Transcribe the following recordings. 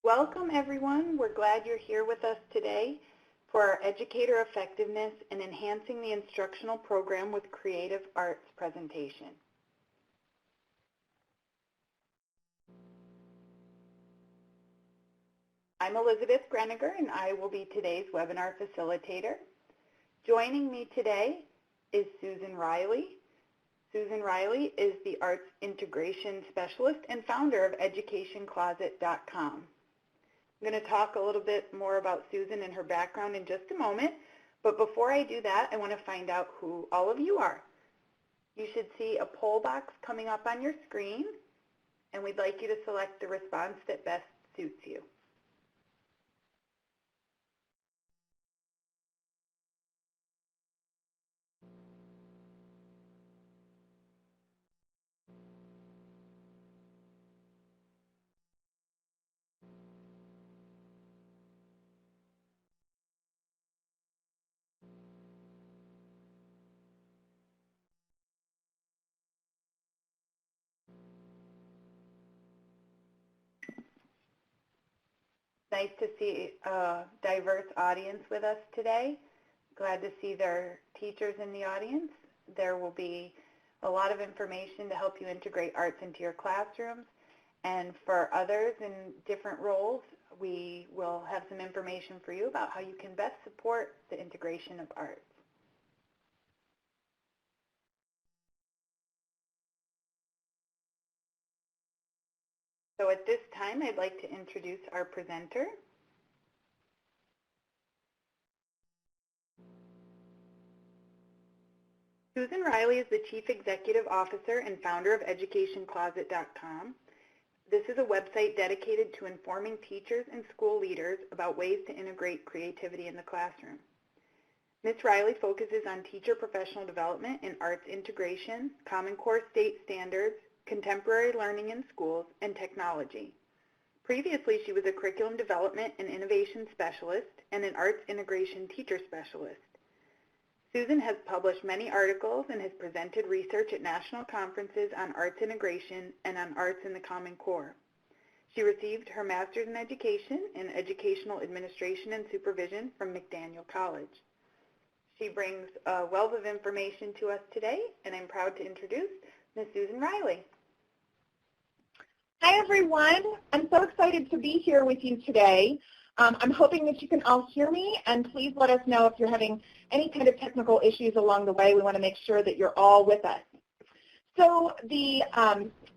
Welcome everyone. We're glad you're here with us today for our Educator Effectiveness in Enhancing the Instructional Program with Creative Arts presentation. I'm Elizabeth Greniger and I will be today's webinar facilitator. Joining me today is Susan Riley. Susan Riley is the Arts Integration Specialist and founder of EducationCloset.com. I'm going to talk a little bit more about Susan and her background in just a moment, but before I do that, I want to find out who all of you are. You should see a poll box coming up on your screen, and we'd like you to select the response that best suits you. Nice to see a diverse audience with us today. Glad to see there are teachers in the audience. There will be a lot of information to help you integrate arts into your classrooms. And for others in different roles, we will have some information for you about how you can best support the integration of arts. So at this time, I'd like to introduce our presenter. Susan Riley is the Chief Executive Officer and founder of EducationCloset.com. This is a website dedicated to informing teachers and school leaders about ways to integrate creativity in the classroom. Ms. Riley focuses on teacher professional development in arts integration, Common Core state standards, contemporary learning in schools, and technology. Previously, she was a curriculum development and innovation specialist and an arts integration teacher specialist. Susan has published many articles and has presented research at national conferences on arts integration and on arts in the Common Core. She received her master's in education in educational administration and supervision from McDaniel College. She brings a wealth of information to us today, and I'm proud to introduce Ms. Susan Riley. Hi everyone, I'm so excited to be here with you today. I'm hoping that you can all hear me, and please let us know if you're having any kind of technical issues along the way. We want to make sure that you're all with us. So the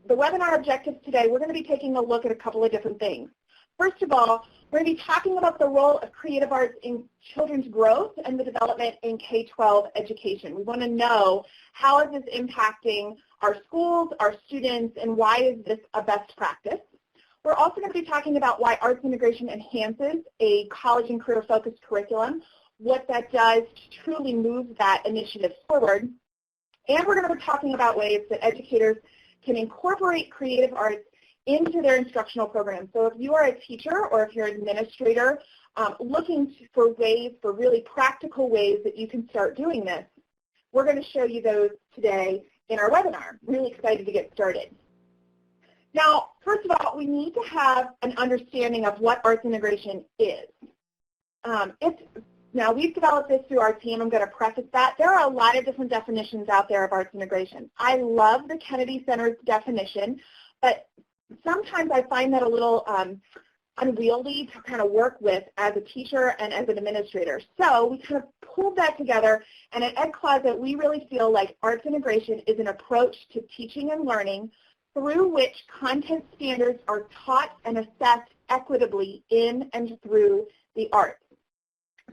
webinar objectives today, we're going to be taking a look at a couple of different things. First of all, we're going to be talking about the role of creative arts in children's growth and the development in K-12 education. We want to know how is this impacting our schools, our students, and why is this a best practice. We're also going to be talking about why arts integration enhances a college and career-focused curriculum, what that does to truly move that initiative forward. And we're going to be talking about ways that educators can incorporate creative arts into their instructional program. So if you are a teacher or if you're an administrator looking for ways, for really practical ways that you can start doing this, we're going to show you those today in our webinar. Really excited to get started. Now, first of all, we need to have an understanding of what arts integration is. Now, we've developed this through our team. I'm going to preface that. There are a lot of different definitions out there of arts integration. I love the Kennedy Center's definition, but sometimes I find that a little unwieldy to kind of work with as a teacher and as an administrator. So we kind of pulled that together, and at Ed Closet, we really feel like arts integration is an approach to teaching and learning through which content standards are taught and assessed equitably in and through the arts.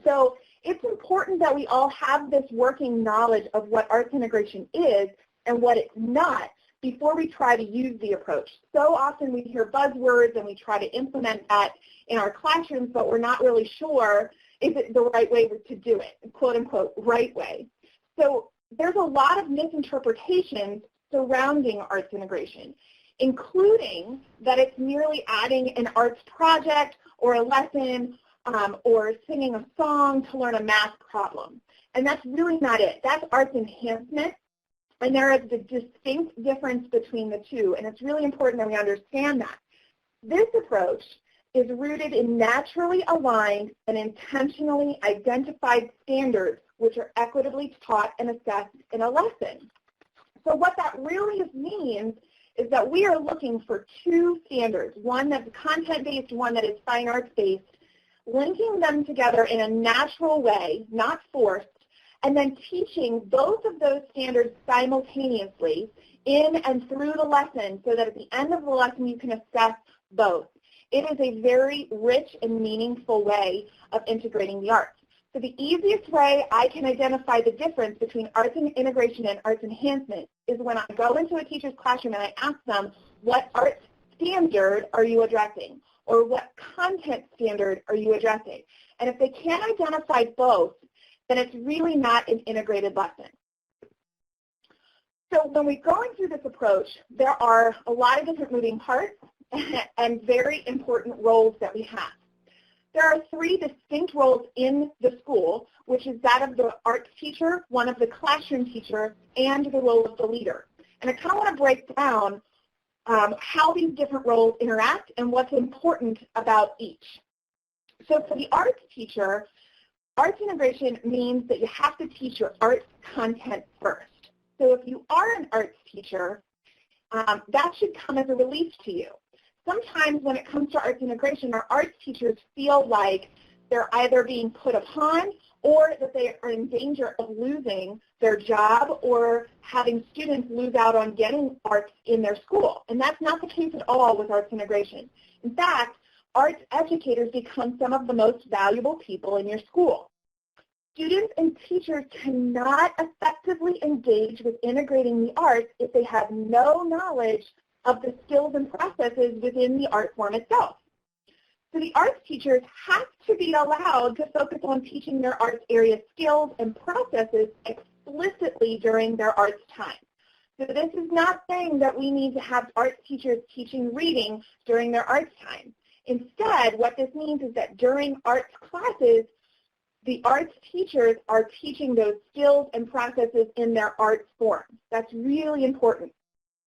So it's important that we all have this working knowledge of what arts integration is and what it's not before we try to use the approach. So often we hear buzzwords and we try to implement that in our classrooms, but we're not really sure is it the right way to do it, quote unquote, right way. So there's a lot of misinterpretations surrounding arts integration, including that it's merely adding an arts project or a lesson or singing a song to learn a math problem. And that's really not it. That's arts enhancement, and there is a distinct difference between the two, and it's really important that we understand that. This approach is rooted in naturally aligned and intentionally identified standards which are equitably taught and assessed in a lesson. So what that really means is that we are looking for two standards, one that's content-based, one that is fine arts-based, linking them together in a natural way, not forced, and then teaching both of those standards simultaneously in and through the lesson so that at the end of the lesson you can assess both. It is a very rich and meaningful way of integrating the arts. So the easiest way I can identify the difference between arts and integration and arts enhancement is when I go into a teacher's classroom and I ask them, what arts standard are you addressing? Or what content standard are you addressing? And if they can't identify both, then it's really not an integrated lesson. So when we're going through this approach, there are a lot of different moving parts and very important roles that we have. There are three distinct roles in the school, which is that of the arts teacher, one of the classroom teacher, and the role of the leader. And I kind of want to break down how these different roles interact and what's important about each. So for the arts teacher, arts integration means that you have to teach your arts content first. So if you are an arts teacher, that should come as a relief to you. Sometimes when it comes to arts integration, our arts teachers feel like they're either being put upon or that they are in danger of losing their job or having students lose out on getting arts in their school. And that's not the case at all with arts integration. In fact, arts educators become some of the most valuable people in your school. Students and teachers cannot effectively engage with integrating the arts if they have no knowledge of the skills and processes within the art form itself. So the arts teachers have to be allowed to focus on teaching their arts area skills and processes explicitly during their arts time. So this is not saying that we need to have arts teachers teaching reading during their arts time. Instead, what this means is that during arts classes, the arts teachers are teaching those skills and processes in their arts form. That's really important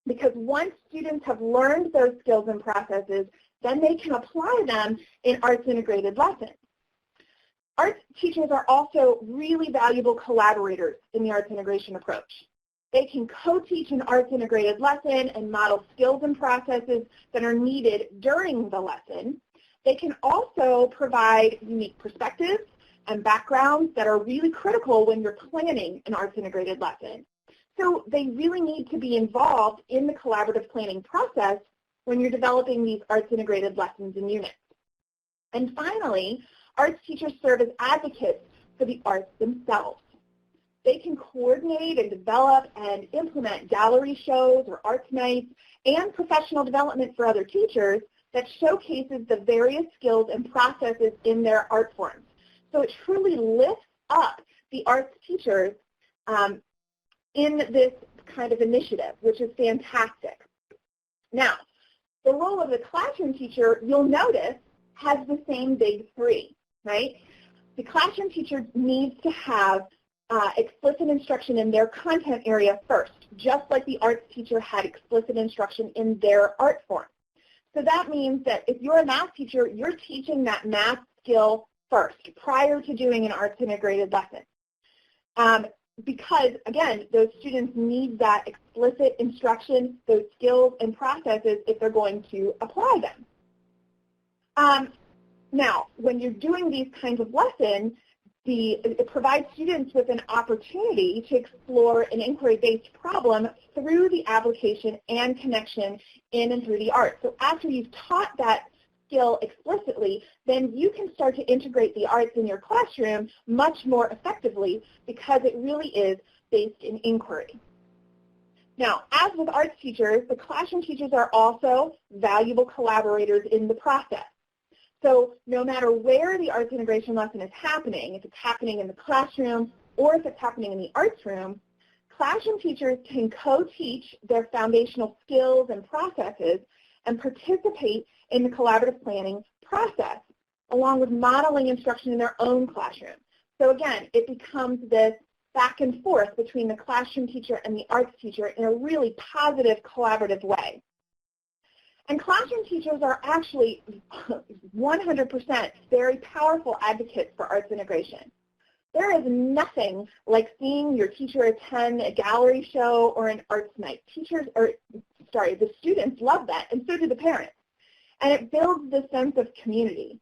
because once students have learned those skills and processes, then they can apply them in arts integrated lessons. Arts teachers are also really valuable collaborators in the arts integration approach. They can co-teach an arts integrated lesson and model skills and processes that are needed during the lesson. They can also provide unique perspectives and backgrounds that are really critical when you're planning an arts integrated lesson. So they really need to be involved in the collaborative planning process when you're developing these arts integrated lessons and units. And finally, arts teachers serve as advocates for the arts themselves. They can coordinate and develop and implement gallery shows or arts nights and professional development for other teachers that showcases the various skills and processes in their art forms. So it truly lifts up the arts teachers in this kind of initiative, which is fantastic. Now, the role of the classroom teacher, you'll notice, has the same big three, right? The classroom teacher needs to have explicit instruction in their content area first, just like the arts teacher had explicit instruction in their art form. So that means that if you're a math teacher, you're teaching that math skill first, prior to doing an arts integrated lesson. Because, again, those students need that explicit instruction, those skills and processes if they're going to apply them. Now, when you're doing these kinds of lessons, it provides students with an opportunity to explore an inquiry-based problem through the application and connection in and through the art. So after you've taught that skill explicitly, then you can start to integrate the arts in your classroom much more effectively because it really is based in inquiry. Now, as with arts teachers, the classroom teachers are also valuable collaborators in the process. So no matter where the arts integration lesson is happening, if it's happening in the classroom or if it's happening in the arts room, classroom teachers can co-teach their foundational skills and processes and participate in the collaborative planning process, along with modeling instruction in their own classroom. So again, it becomes this back and forth between the classroom teacher and the arts teacher in a really positive, collaborative way. And classroom teachers are actually 100% very powerful advocates for arts integration. There is nothing like seeing your teacher attend a gallery show or an arts night. The students love that, and so do the parents. And it builds this sense of community.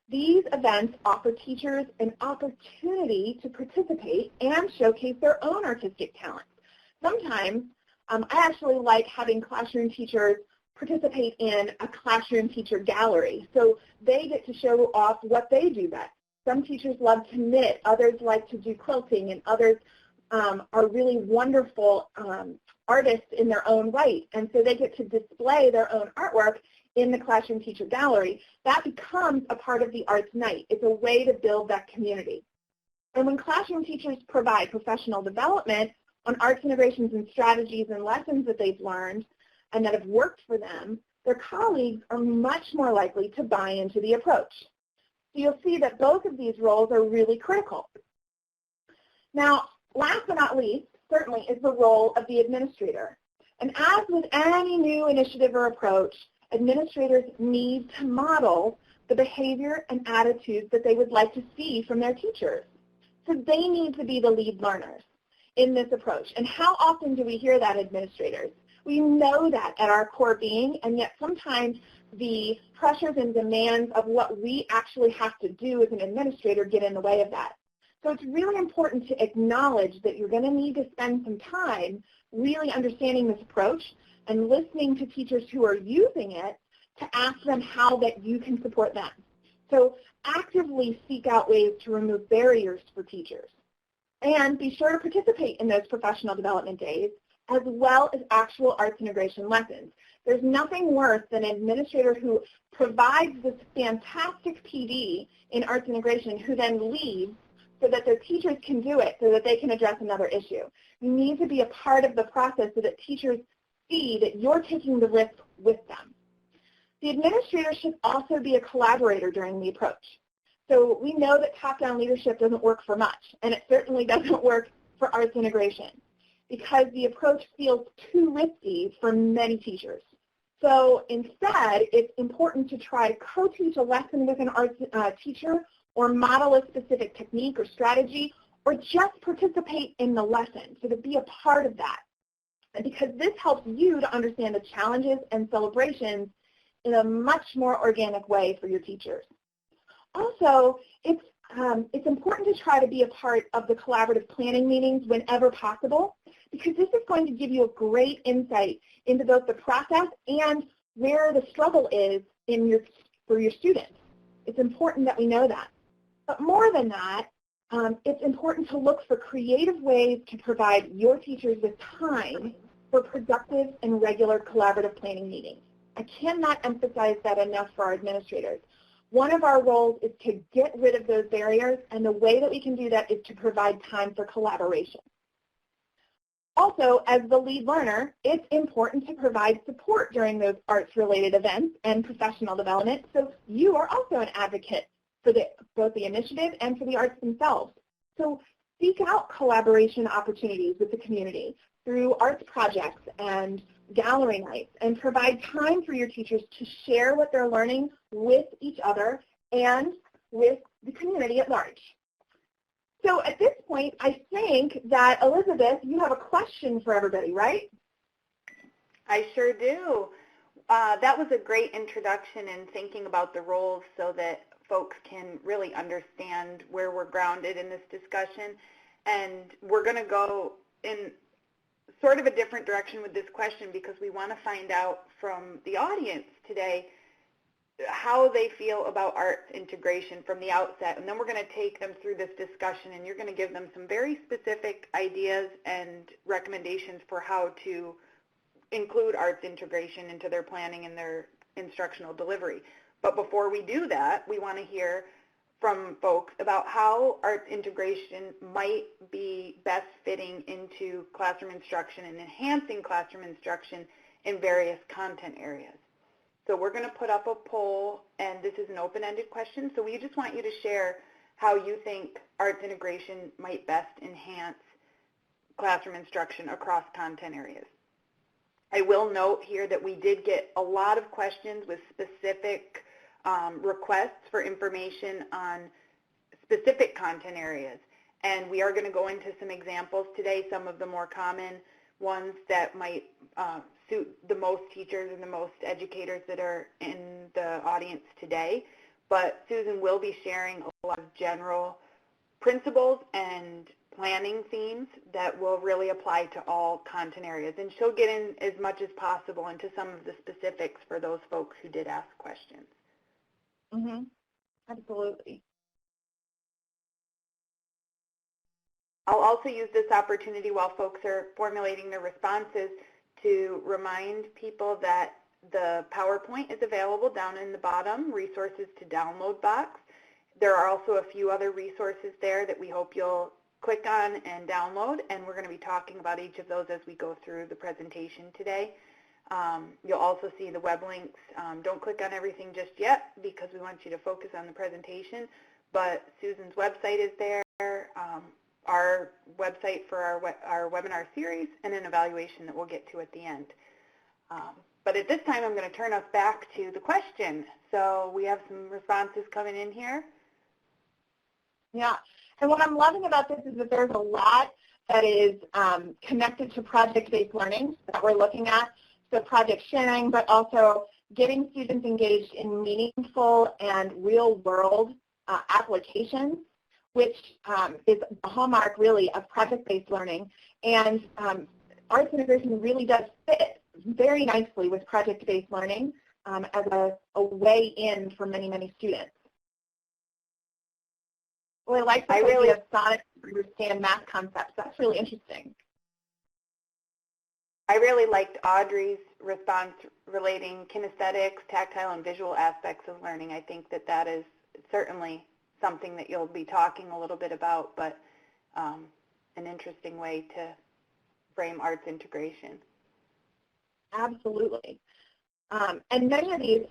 These events offer teachers an opportunity to participate and showcase their own artistic talents. Sometimes, I actually like having classroom teachers participate in a classroom teacher gallery, so they get to show off what they do best. Some teachers love to knit, others like to do quilting, and others are really wonderful artists in their own right, and so they get to display their own artwork in the classroom teacher gallery. That becomes a part of the arts night. It's a way to build that community. And when classroom teachers provide professional development on arts integrations and strategies and lessons that they've learned and that have worked for them, their colleagues are much more likely to buy into the approach. So you'll see that both of these roles are really critical. Now, last but not least, certainly, is the role of the administrator. And as with any new initiative or approach, administrators need to model the behavior and attitudes that they would like to see from their teachers. So they need to be the lead learners in this approach. And how often do we hear that, administrators? We know that at our core being, and yet sometimes the pressures and demands of what we actually have to do as an administrator get in the way of that. So it's really important to acknowledge that you're going to need to spend some time really understanding this approach and listening to teachers who are using it to ask them how that you can support them. So actively seek out ways to remove barriers for teachers. And be sure to participate in those professional development days as well as actual arts integration lessons. There's nothing worse than an administrator who provides this fantastic PD in arts integration who then leaves so that their teachers can do it, so that they can address another issue. You need to be a part of the process so that teachers see that you're taking the risk with them. The administrator should also be a collaborator during the approach. So we know that top-down leadership doesn't work for much, and it certainly doesn't work for arts integration because the approach feels too risky for many teachers. So instead, it's important to try to co-teach a lesson with an arts teacher or model a specific technique or strategy, or just participate in the lesson, so to be a part of that. And because this helps you to understand the challenges and celebrations in a much more organic way for your teachers. Also, it's important to try to be a part of the collaborative planning meetings whenever possible, because this is going to give you a great insight into both the process and where the struggle is for your students. It's important that we know that. But more than that, it's important to look for creative ways to provide your teachers with time for productive and regular collaborative planning meetings. I cannot emphasize that enough for our administrators. One of our roles is to get rid of those barriers, and the way that we can do that is to provide time for collaboration. Also, as the lead learner, it's important to provide support during those arts-related events and professional development, so you are also an advocate for both the initiative and for the arts themselves. So seek out collaboration opportunities with the community through arts projects and gallery nights, and provide time for your teachers to share what they're learning with each other and with the community at large. So at this point, I think that, Elizabeth, you have a question for everybody, right? I sure do. That was a great introduction in thinking about the roles so that folks can really understand where we're grounded in this discussion. And we're going to go in sort of a different direction with this question because we want to find out from the audience today how they feel about arts integration from the outset. And then we're going to take them through this discussion, and you're going to give them some very specific ideas and recommendations for how to include arts integration into their planning and their instructional delivery. But before we do that, we want to hear from folks about how arts integration might be best fitting into classroom instruction and enhancing classroom instruction in various content areas. So we're going to put up a poll, and this is an open-ended question, so we just want you to share how you think arts integration might best enhance classroom instruction across content areas. I will note here that we did get a lot of questions with specific requests for information on specific content areas. And we are going to go into some examples today, some of the more common ones that might suit the most teachers and the most educators that are in the audience today. But Susan will be sharing a lot of general principles and planning themes that will really apply to all content areas. And she'll get in as much as possible into some of the specifics for those folks who did ask questions. Mm-hmm. Absolutely. I'll also use this opportunity while folks are formulating their responses to remind people that the PowerPoint is available down in the bottom resources to download box. There are also a few other resources there that we hope you'll click on and download, and we're going to be talking about each of those as we go through the presentation today. You'll also see the web links. Don't click on everything just yet because we want you to focus on the presentation, but Susan's website is there, our website for our webinar series, and an evaluation that we'll get to at the end. But at this time, I'm going to turn us back to the question. So we have some responses coming in here. Yeah, and what I'm loving about this is that there's a lot that is connected to project-based learning that we're looking at. So project sharing, but also getting students engaged in meaningful and real-world applications, which is the hallmark, really, of project-based learning. And arts integration really does fit very nicely with project-based learning as a way in for many, many students. Well, I like the idea of sonic to understand math concepts. That's really interesting. I really liked Audrey's response relating kinesthetics, tactile, and visual aspects of learning. I think that that is certainly something that you'll be talking a little bit about, but an interesting way to frame arts integration. Absolutely. And many of these,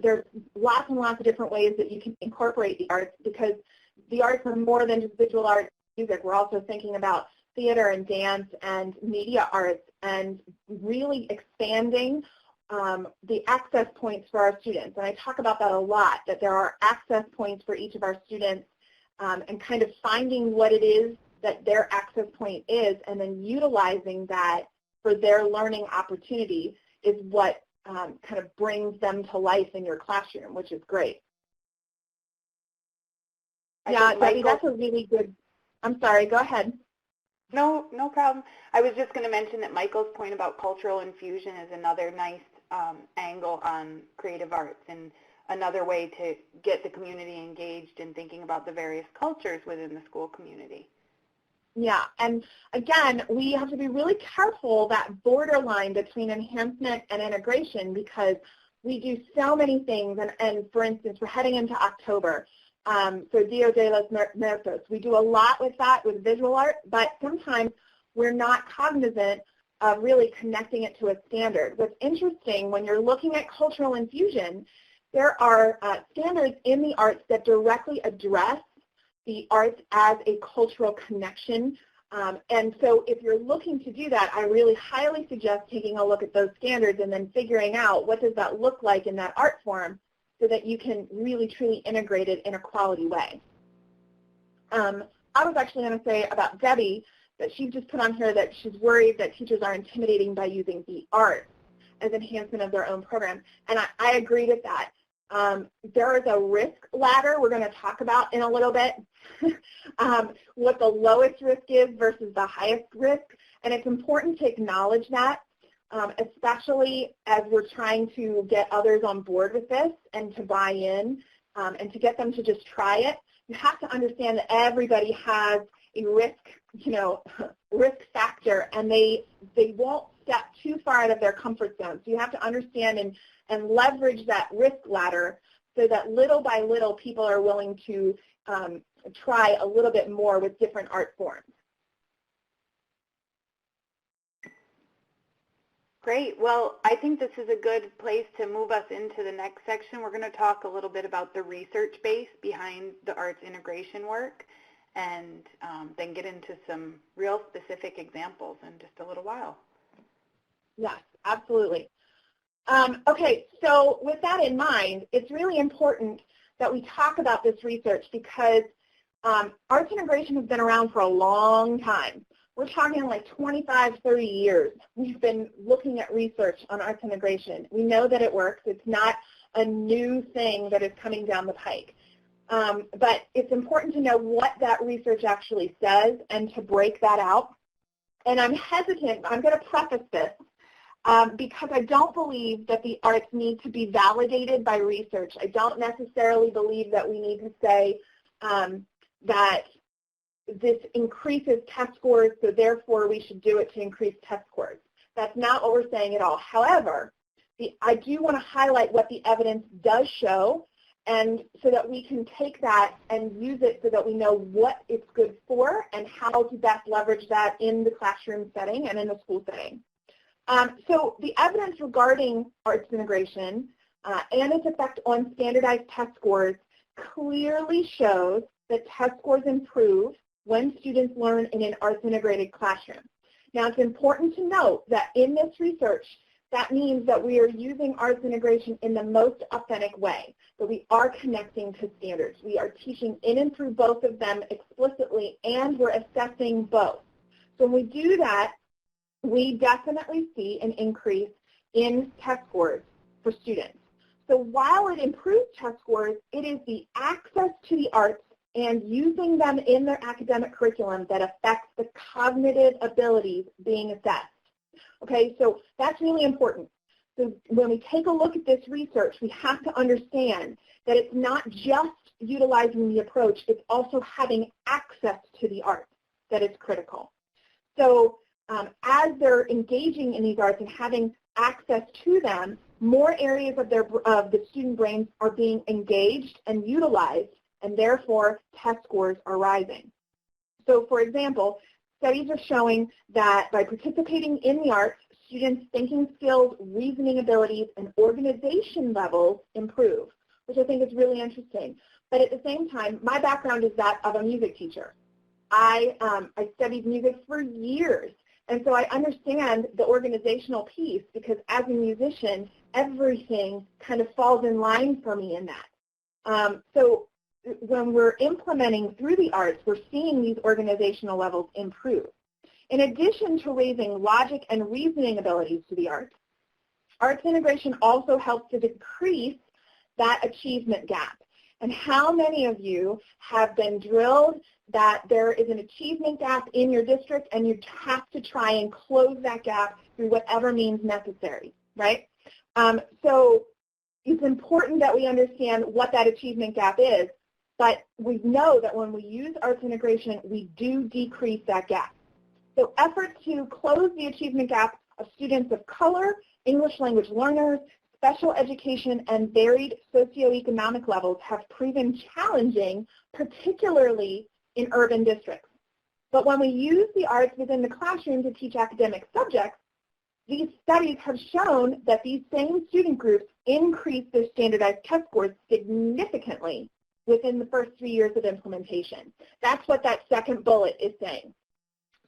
there's lots and lots of different ways that you can incorporate the arts, because the arts are more than just visual arts, music. We're also thinking about theater and dance and media arts, and really expanding the access points for our students. And I talk about that a lot, that there are access points for each of our students, and kind of finding what it is that their access point is, and then utilizing that for their learning opportunity is what kind of brings them to life in your classroom, which is great. Yeah, Debbie, that's a really good, I'm sorry, go ahead. No, no problem. I was just going to mention that Michael's point about cultural infusion is another nice angle on creative arts, and another way to get the community engaged in thinking about the various cultures within the school community. Yeah, and again, we have to be really careful that borderline between enhancement and integration, because we do so many things, and for instance, we're heading into October. So Dia de los Muertos, we do a lot with that, with visual art, but sometimes we're not cognizant of really connecting it to a standard. What's interesting, when you're looking at cultural infusion, there are standards in the arts that directly address the arts as a cultural connection. And so if you're looking to do that, I really highly suggest taking a look at those standards and then figuring out what does that look like in that art form, so that you can really truly integrate it in a quality way. I was actually going to say about Debbie that she just put on here that she's worried that teachers are intimidating by using the arts as enhancement of their own program. And I agree with that. There is a risk ladder we're going to talk about in a little bit, what the lowest risk is versus the highest risk. And it's important to acknowledge that, especially as we're trying to get others on board with this and to buy in, and to get them to just try it. You have to understand that everybody has a risk, risk factor, and they won't step too far out of their comfort zone. So you have to understand and leverage that risk ladder so that little by little people are willing to try a little bit more with different art forms. Great. Well, I think this is a good place to move us into the next section. We're going to talk a little bit about the research base behind the arts integration work, and then get into some real specific examples in just a little while. Yes, absolutely. Okay, so with that in mind, it's really important that we talk about this research because arts integration has been around for a long time. We're talking like 25, 30 years. We've been looking at research on arts integration. We know that it works. It's not a new thing that is coming down the pike. But it's important to know what that research actually says and to break that out. And I'm hesitant, I'm going to preface this, because I don't believe that the arts need to be validated by research. I don't necessarily believe that we need to say that this increases test scores, so therefore we should do it to increase test scores. That's not what we're saying at all. However, I do want to highlight what the evidence does show, and so that we can take that and use it so that we know what it's good for and how to best leverage that in the classroom setting and in the school setting. So the evidence regarding arts integration and its effect on standardized test scores clearly shows that test scores improve when students learn in an arts integrated classroom. Now it's important to note that in this research, that means that we are using arts integration in the most authentic way, that we are connecting to standards. We are teaching in and through both of them explicitly, and we're assessing both. So when we do that, we definitely see an increase in test scores for students. So while it improves test scores, it is the access to the arts and using them in their academic curriculum that affects the cognitive abilities being assessed. Okay, so that's really important. So when we take a look at this research, we have to understand that it's not just utilizing the approach, it's also having access to the arts that is critical. So as they're engaging in these arts and having access to them, more areas of the student brains are being engaged and utilized, and therefore test scores are rising. So for example, studies are showing that by participating in the arts, students' thinking skills, reasoning abilities, and organization levels improve, which I think is really interesting. But at the same time, my background is that of a music teacher. I studied music for years, and so I understand the organizational piece because as a musician, everything kind of falls in line for me in that. So when we're implementing through the arts, we're seeing these organizational levels improve. In addition to raising logic and reasoning abilities to the arts, arts integration also helps to decrease that achievement gap. And how many of you have been drilled that there is an achievement gap in your district and you have to try and close that gap through whatever means necessary, right? So it's important that we understand what that achievement gap is, but we know that when we use arts integration, we do decrease that gap. So efforts to close the achievement gap of students of color, English language learners, special education, and varied socioeconomic levels have proven challenging, particularly in urban districts. But when we use the arts within the classroom to teach academic subjects, these studies have shown that these same student groups increase their standardized test scores significantly within the first 3 years of implementation. That's what that second bullet is saying.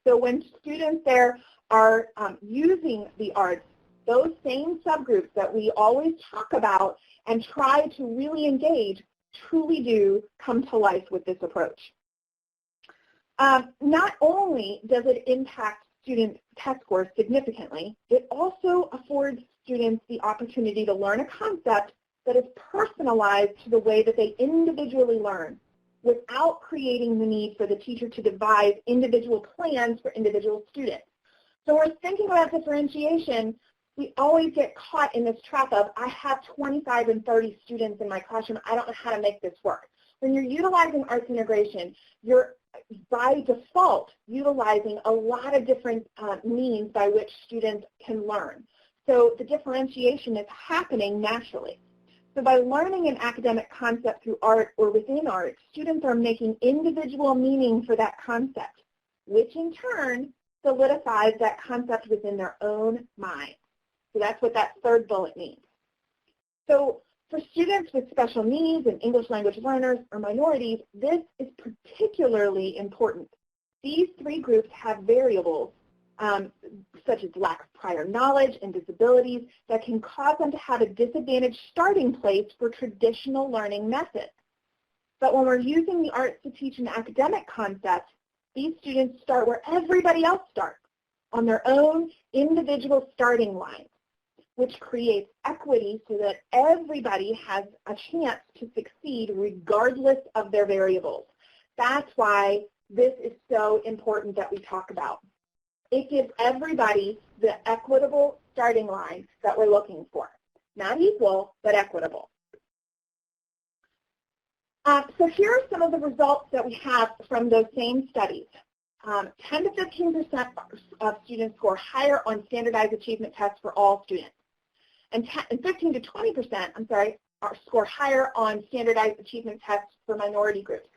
So when students there are using the arts, those same subgroups that we always talk about and try to really engage truly do come to life with this approach. Not only does it impact student test scores significantly, it also affords students the opportunity to learn a concept that is personalized to the way that they individually learn, without creating the need for the teacher to devise individual plans for individual students. So when we're thinking about differentiation, we always get caught in this trap of, I have 25 and 30 students in my classroom, I don't know how to make this work. When you're utilizing arts integration, you're by default utilizing a lot of different means by which students can learn. So the differentiation is happening naturally. So by learning an academic concept through art or within art, students are making individual meaning for that concept, which in turn solidifies that concept within their own mind. So that's what that third bullet means. So for students with special needs and English language learners or minorities, this is particularly important. These three groups have variables such as lack of prior knowledge and disabilities, that can cause them to have a disadvantaged starting place for traditional learning methods. But when we're using the arts to teach an academic concept, these students start where everybody else starts, on their own individual starting line, which creates equity so that everybody has a chance to succeed regardless of their variables. That's why this is so important that we talk about. It gives everybody the equitable starting line that we're looking for. Not equal, but equitable. So here are some of the results that we have from those same studies. 10 to 15% of students score higher on standardized achievement tests for all students. And 15 to 20%, score higher on standardized achievement tests for minority groups.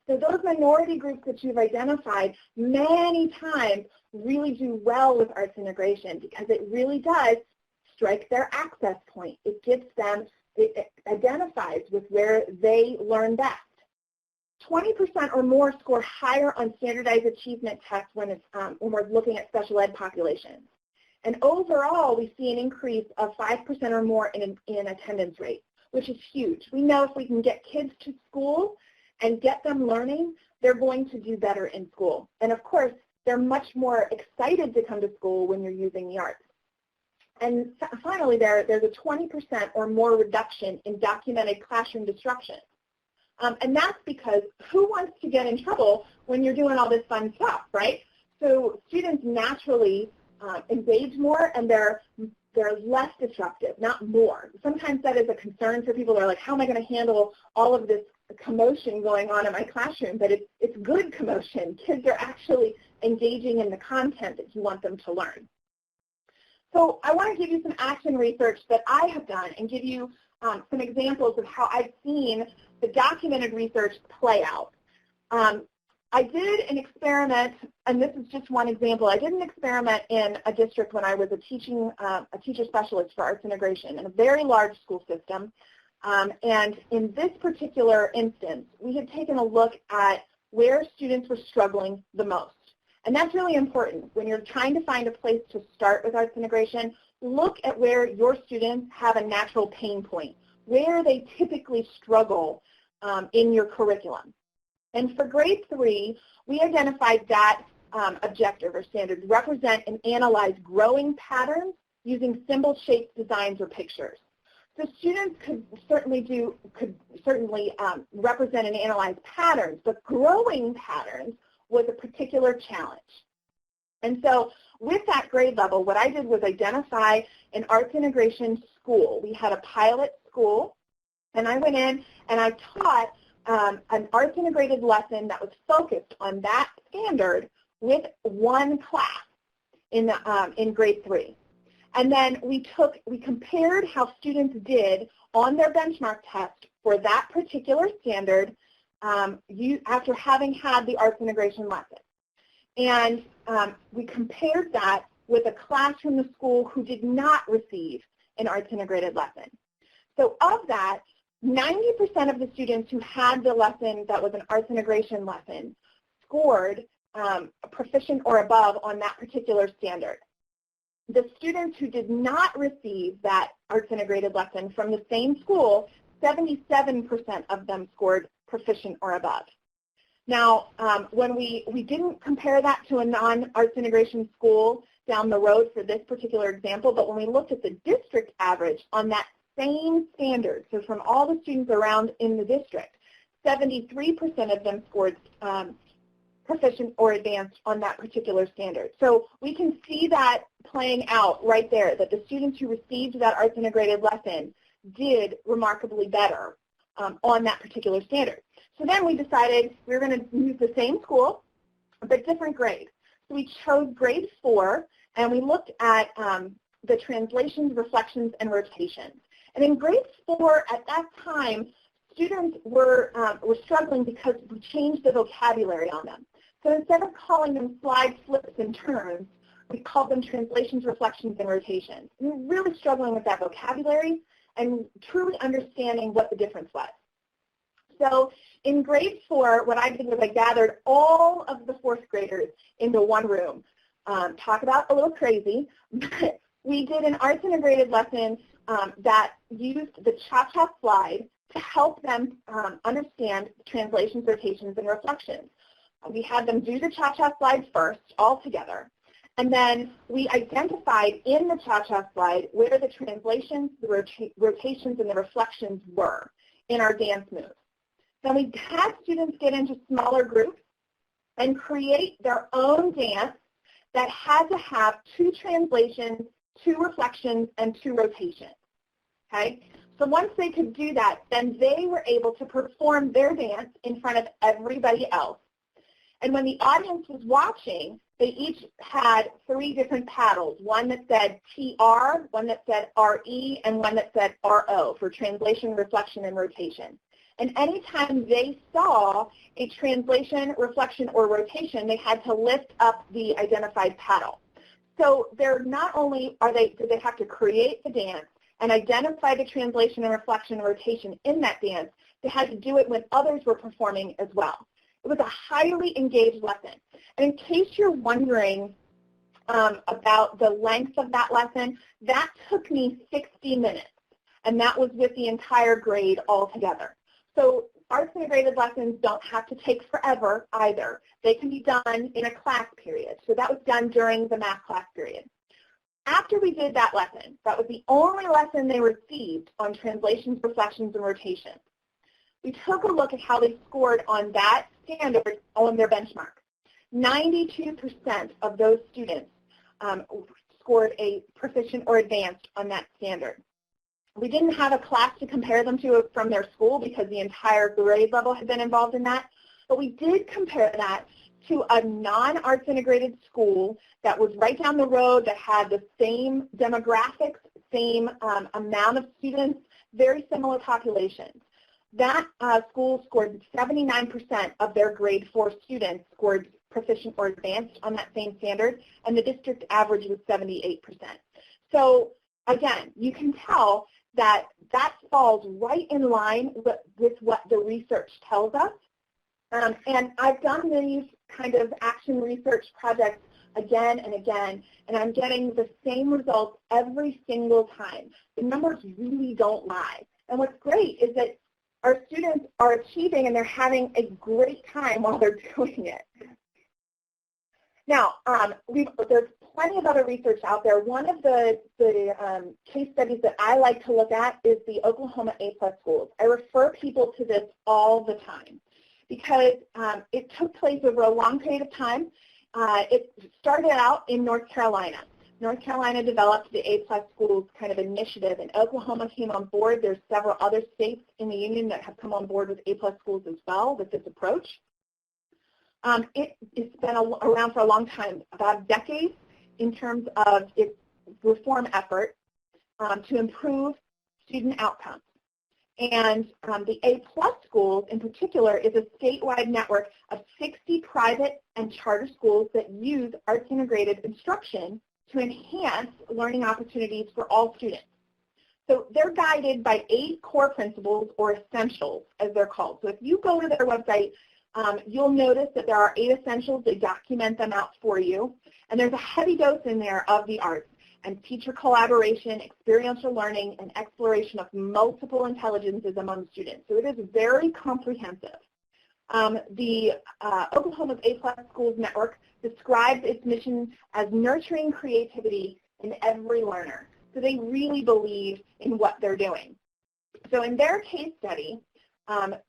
So those minority groups that you've identified many times really do well with arts integration because it really does strike their access point. It gives them, it identifies with where they learn best. 20% or more score higher on standardized achievement tests when we're looking at special ed populations. And overall, we see an increase of 5% or more in attendance rate, which is huge. We know if we can get kids to school and get them learning, they're going to do better in school. And of course, they're much more excited to come to school when you're using the arts. And finally, there's a 20% or more reduction in documented classroom disruption. And that's because who wants to get in trouble when you're doing all this fun stuff, right? So students naturally engage more and they're less disruptive, not more. Sometimes that is a concern for people. They're like, how am I going to handle all of this commotion going on in my classroom? But it's good commotion. Kids are actually engaging in the content that you want them to learn. So I want to give you some action research that I have done and give you some examples of how I've seen the documented research play out. I did an experiment, and this is just one example. I did an experiment in a district when I was a teacher specialist for arts integration in a very large school system. And in this particular instance, we had taken a look at where students were struggling the most. And that's really important. When you're trying to find a place to start with arts integration, look at where your students have a natural pain point, where they typically struggle in your curriculum. And for grade 3, we identified that objective or standard, represent and analyze growing patterns using symbol-shaped designs or pictures. So students could certainly represent and analyze patterns, but growing patterns was a particular challenge. And so with that grade level, what I did was identify an arts integration school. We had a pilot school, and I went in and I taught an arts integrated lesson that was focused on that standard with one class in grade 3. And then we compared how students did on their benchmark test for that particular standard after having had the arts integration lesson. And we compared that with a class from the school who did not receive an arts integrated lesson. So of that, 90% of the students who had the lesson that was an arts integration lesson scored proficient or above on that particular standard. The students who did not receive that arts integrated lesson from the same school, 77% of them scored proficient or above. Now, when we didn't compare that to a non-arts integration school down the road for this particular example, but when we looked at the district average on that same standard, so from all the students around in the district, 73% of them scored proficient or advanced on that particular standard. So we can see that playing out right there, that the students who received that arts integrated lesson did remarkably better on that particular standard. So then we decided we were going to use the same school, but different grade. So we chose grade 4, and we looked at the translations, reflections, and rotations. And in grade 4, at that time, students were struggling because we changed the vocabulary on them. So instead of calling them slides, flips, and turns, we called them translations, reflections, and rotations. We were really struggling with that vocabulary and truly understanding what the difference was. So in grade 4, what I did was I gathered all of the 4th graders into one room. talk about a little crazy, but we did an arts integrated lesson that used the cha-cha slide to help them understand translations, rotations, and reflections. We had them do the cha-cha slide first, all together, and then we identified in the cha-cha slide where the translations, the rotations, and the reflections were in our dance moves. Then we had students get into smaller groups and create their own dance that had to have 2 translations, 2 reflections, and 2 rotations. Okay? So once they could do that, then they were able to perform their dance in front of everybody else. And when the audience was watching, they each had 3 different paddles, one that said TR, one that said RE, and one that said RO for translation, reflection, and rotation. And anytime they saw a translation, reflection, or rotation, they had to lift up the identified paddle. So they're not only do they have to create the dance and identify the translation and reflection and rotation in that dance, they had to do it when others were performing as well. It was a highly engaged lesson. And in case you're wondering about the length of that lesson, that took me 60 minutes, and that was with the entire grade all together. So arts integrated lessons don't have to take forever either. They can be done in a class period. So that was done during the math class period. After we did that lesson, that was the only lesson they received on translations, reflections, and rotations. We took a look at how they scored on that standard on their benchmark. 92% of those students scored a proficient or advanced on that standard. We didn't have a class to compare them to from their school because the entire grade level had been involved in that, but we did compare that to a non-arts integrated school that was right down the road that had the same demographics, same amount of students, very similar populations. That school scored 79% of their grade 4 students scored proficient or advanced on that same standard, and the district average was 78%. So again, you can tell that that falls right in line with what the research tells us. And I've done these kind of action research projects again and again, and I'm getting the same results every single time. The numbers really don't lie. And what's great is that our students are achieving and they're having a great time while they're doing it. Now, there's plenty of other research out there. One of the case studies that I like to look at is the Oklahoma A+ schools. I refer people to this all the time because it took place over a long period of time. It started out in North Carolina. North Carolina developed the A+ schools kind of initiative, and Oklahoma came on board. There's several other states in the union that have come on board with A+ schools as well with this approach. It's been around for a long time, about a decade, in terms of its reform effort to improve student outcomes. And the A+ schools in particular is a statewide network of 60 private and charter schools that use arts integrated instruction to enhance learning opportunities for all students. So they're guided by 8 core principles, or essentials as they're called. So if you go to their website, you'll notice that there are 8 essentials. They document them out for you. And there's a heavy dose in there of the arts and teacher collaboration, experiential learning, and exploration of multiple intelligences among students. So it is very comprehensive. The Oklahoma's A+ Schools Network describes its mission as nurturing creativity in every learner. So they really believe in what they're doing. So in their case study,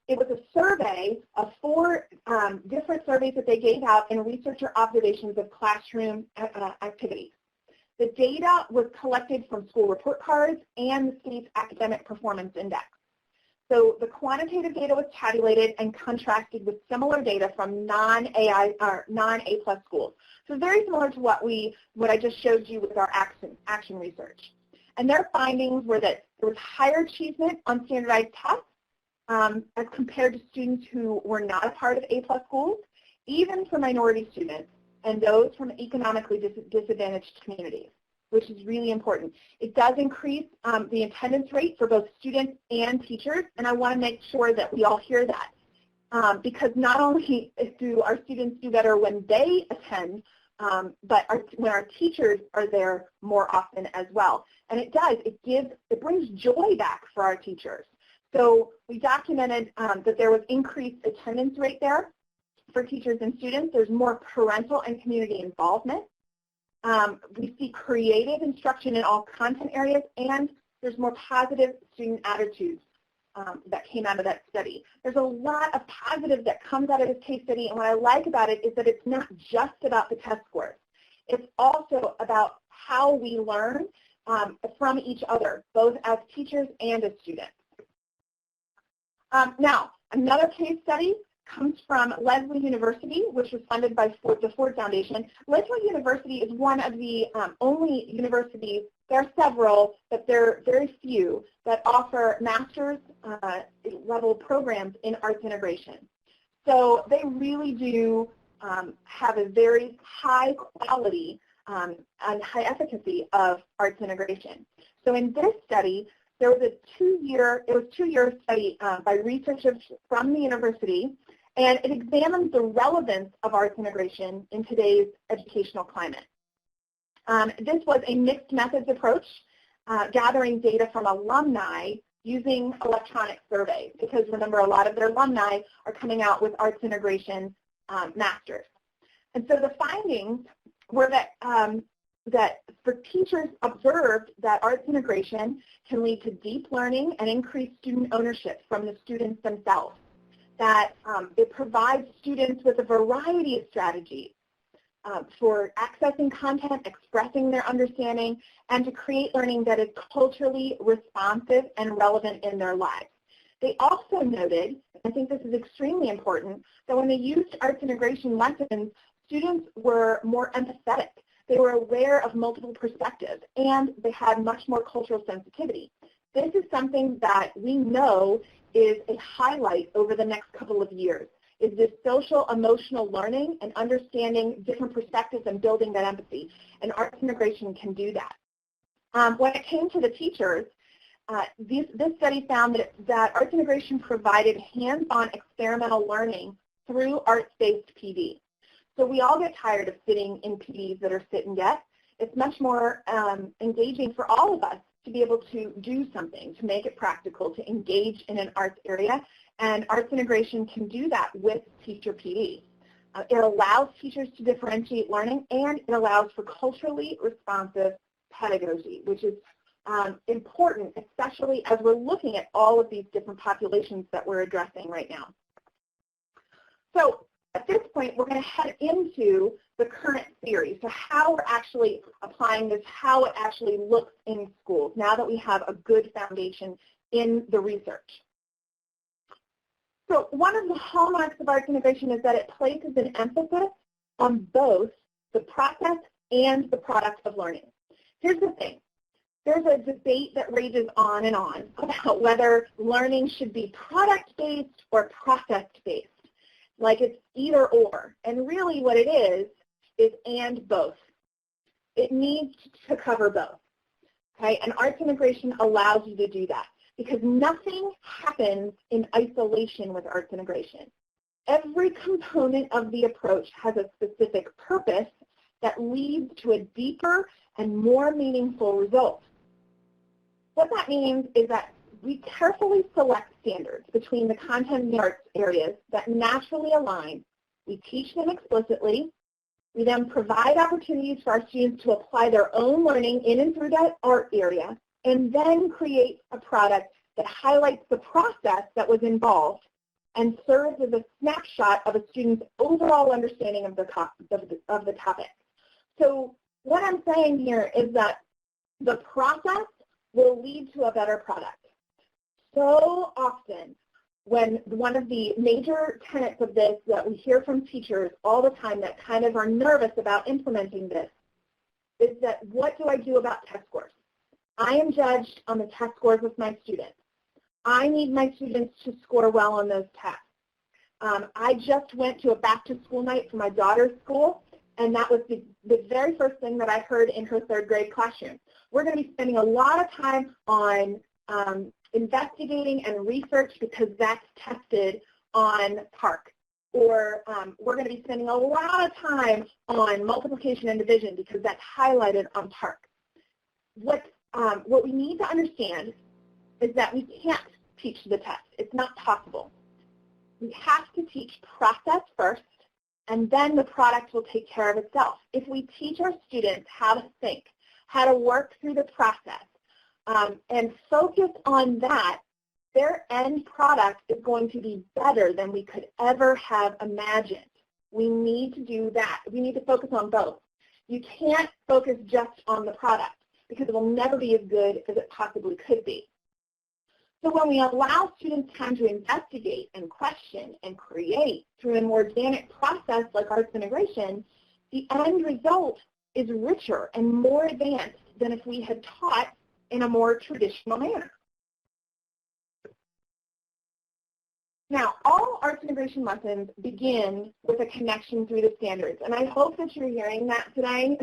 it was a survey of 4 different surveys that they gave out and researcher observations of classroom activities. The data was collected from school report cards and the state's academic performance index. So the quantitative data was tabulated and contrasted with similar data from non-A+ schools. So very similar to what I just showed you with our action research. And their findings were that there was higher achievement on standardized tests as compared to students who were not a part of A+ schools, even for minority students and those from economically disadvantaged communities, which is really important. It does increase the attendance rate for both students and teachers, and I want to make sure that we all hear that because not only do our students do better when they attend, but when our teachers are there more often as well. And it brings joy back for our teachers. So we documented that there was increased attendance rate there for teachers and students. There's more parental and community involvement. We see creative instruction in all content areas, and there's more positive student attitudes that came out of that study. There's a lot of positive that comes out of this case study, and what I like about it is that it's not just about the test scores. It's also about how we learn from each other, both as teachers and as students. Now, another case study comes from Lesley University, which was funded by the Ford Foundation. Lesley University is one of the only universities, there are several, but there are very few, that offer master's level programs in arts integration. So they really do have a very high quality and high efficacy of arts integration. So in this study, there was a two-year study by researchers from the university, and it examines the relevance of arts integration in today's educational climate. This was a mixed methods approach, gathering data from alumni using electronic surveys, because remember, a lot of their alumni are coming out with arts integration masters. And so the findings were that for teachers observed that arts integration can lead to deep learning and increased student ownership from the students themselves, that it provides students with a variety of strategies for accessing content, expressing their understanding, and to create learning that is culturally responsive and relevant in their lives. They also noted, I think this is extremely important, that when they used arts integration lessons, students were more empathetic. They were aware of multiple perspectives, and they had much more cultural sensitivity. This is something that we know is a highlight over the next couple of years, is this social emotional learning and understanding different perspectives and building that empathy. And arts integration can do that. When it came to the teachers, this study found that arts integration provided hands-on experimental learning through arts-based PD. So we all get tired of sitting in PDs that are sit and get. It's much more engaging for all of us to be able to do something, to make it practical, to engage in an arts area, and arts integration can do that with teacher PD. It allows teachers to differentiate learning, and it allows for culturally responsive pedagogy, which is important, especially as we're looking at all of these different populations that we're addressing right now. So at this point, we're going to head into the current theory, so how we're actually applying this, how it actually looks in schools, now that we have a good foundation in the research. So one of the hallmarks of arts integration is that it places an emphasis on both the process and the product of learning. Here's the thing. There's a debate that rages on and on about whether learning should be product-based or process-based. Like it's either or. And really what it is and both. It needs to cover both. Okay? And arts integration allows you to do that because nothing happens in isolation with arts integration. Every component of the approach has a specific purpose that leads to a deeper and more meaningful result. What that means is that we carefully select standards between the content and the arts areas that naturally align. We teach them explicitly. We then provide opportunities for our students to apply their own learning in and through that art area, and then create a product that highlights the process that was involved and serves as a snapshot of a student's overall understanding of the topic. So what I'm saying here is that the process will lead to a better product. So often, when one of the major tenets of this that we hear from teachers all the time that kind of are nervous about implementing this is that, what do I do about test scores? I am judged on the test scores of my students. I need my students to score well on those tests. I just went to a back-to-school night for my daughter's school, and that was the very first thing that I heard in her third grade classroom. We're going to be spending a lot of time on investigating and research because that's tested on Park or we're going to be spending a lot of time on multiplication and division because that's highlighted on PARC. What we need to understand is that we can't teach the test. It's not possible. We have to teach process first, and then the product will take care of itself. If we teach our students how to think, how to work through the process, and focus on that, their end product is going to be better than we could ever have imagined. We need to do that. We need to focus on both. You can't focus just on the product because it will never be as good as it possibly could be. So when we allow students time to investigate and question and create through an organic process like arts integration, the end result is richer and more advanced than if we had taught in a more traditional manner. Now, all arts integration lessons begin with a connection through the standards, and I hope that you're hearing that today.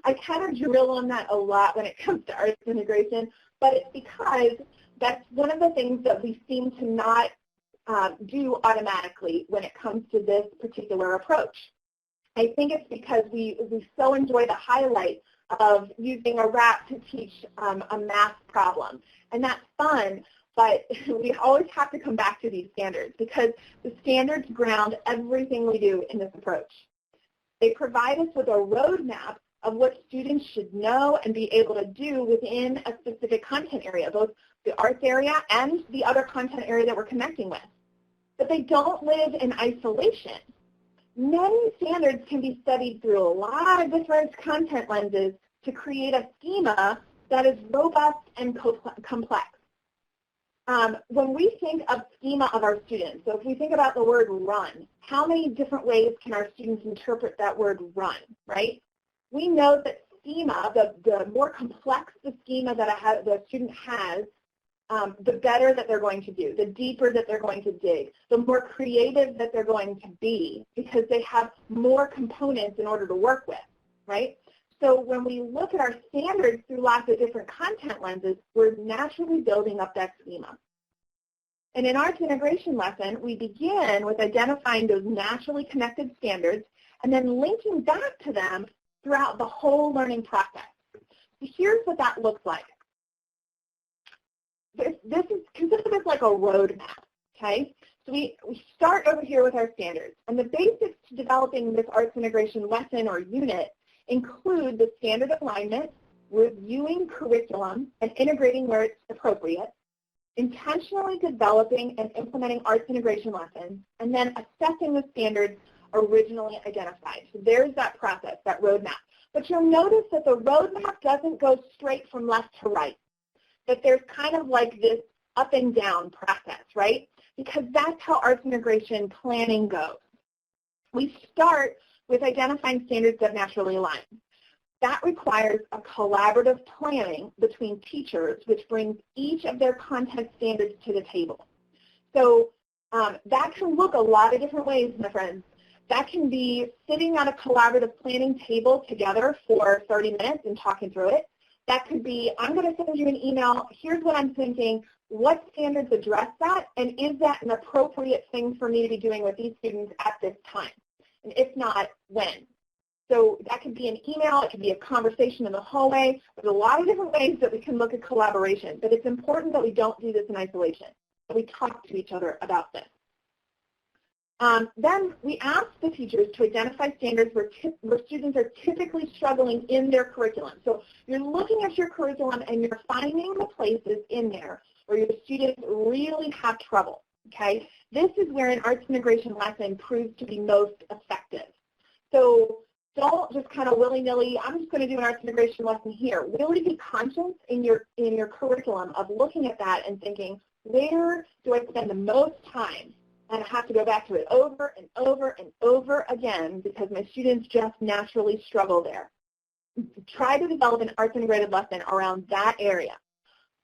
I kind of drill on that a lot when it comes to arts integration, but it's because that's one of the things that we seem to not do automatically when it comes to this particular approach. I think it's because we so enjoy the highlight of using a RAP to teach a math problem, and that's fun. But we always have to come back to these standards because the standards ground everything we do in this approach. They provide us with a roadmap of what students should know and be able to do within a specific content area, both the arts area and the other content area that we're connecting with. But they don't live in isolation. Many standards can be studied through a lot of different content lenses to create a schema that is robust and complex. When we think of schema of our students, so if we think about the word run, how many different ways can our students interpret that word run, right? We know that schema, the more complex the schema that the student has, the better that they're going to do, the deeper that they're going to dig, the more creative that they're going to be because they have more components in order to work with, right? So when we look at our standards through lots of different content lenses, we're naturally building up that schema. And in arts integration lesson, we begin with identifying those naturally connected standards and then linking back to them throughout the whole learning process. So here's what that looks like. This is consider this like a roadmap, okay? So we start over here with our standards. And the basics to developing this arts integration lesson or unit include the standard alignment, reviewing curriculum and integrating where it's appropriate, intentionally developing and implementing arts integration lessons, and then assessing the standards originally identified. So there's that process, that roadmap. But you'll notice that the roadmap doesn't go straight from left to right, that there's kind of like this up and down process, right? Because that's how arts integration planning goes. We start with identifying standards that naturally align. That requires a collaborative planning between teachers, which brings each of their content standards to the table. So that can look a lot of different ways, my friends. That can be sitting at a collaborative planning table together for 30 minutes and talking through it. That could be, I'm going to send you an email, here's what I'm thinking, what standards address that, and is that an appropriate thing for me to be doing with these students at this time? And if not, when? So that could be an email, it could be a conversation in the hallway. There's a lot of different ways that we can look at collaboration, but it's important that we don't do this in isolation, that we talk to each other about this. Then we ask the teachers to identify standards where students are typically struggling in their curriculum. So you're looking at your curriculum and you're finding the places in there where your students really have trouble, okay? This is where an arts integration lesson proves to be most effective. So don't just kind of willy-nilly, I'm just going to do an arts integration lesson here. Really be conscious in your curriculum of looking at that and thinking, where do I spend the most time? And I have to go back to it over and over and over again because my students just naturally struggle there. Try to develop an arts integrated lesson around that area.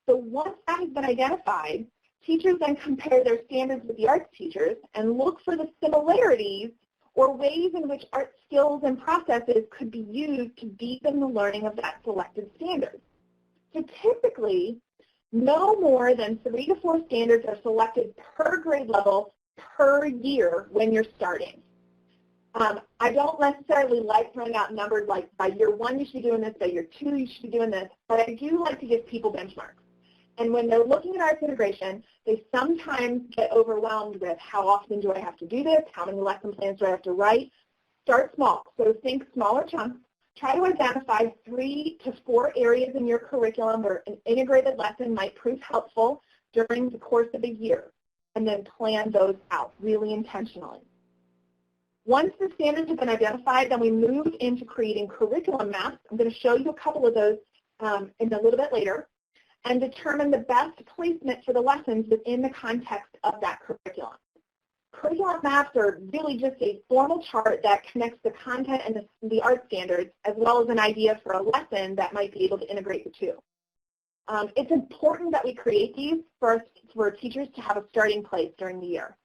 So once that has been identified, teachers then compare their standards with the arts teachers and look for the similarities or ways in which art skills and processes could be used to deepen the learning of that selected standard. So typically, no more than 3 to 4 standards are selected per grade level per year when you're starting. I don't necessarily like throwing out numbers like by year 1 you should be doing this, by year 2 you should be doing this, but I do like to give people benchmarks. And when they're looking at arts integration, they sometimes get overwhelmed with how often do I have to do this, how many lesson plans do I have to write. Start small. So think smaller chunks. Try to identify 3 to 4 areas in your curriculum where an integrated lesson might prove helpful during the course of a year, and then plan those out really intentionally. Once the standards have been identified, then we move into creating curriculum maps. I'm going to show you a couple of those in a little bit later, and determine the best placement for the lessons within the context of that curriculum. Curriculum maps are really just a formal chart that connects the content and the art standards, as well as an idea for a lesson that might be able to integrate the two. It's important that we create these for teachers to have a starting place during the year.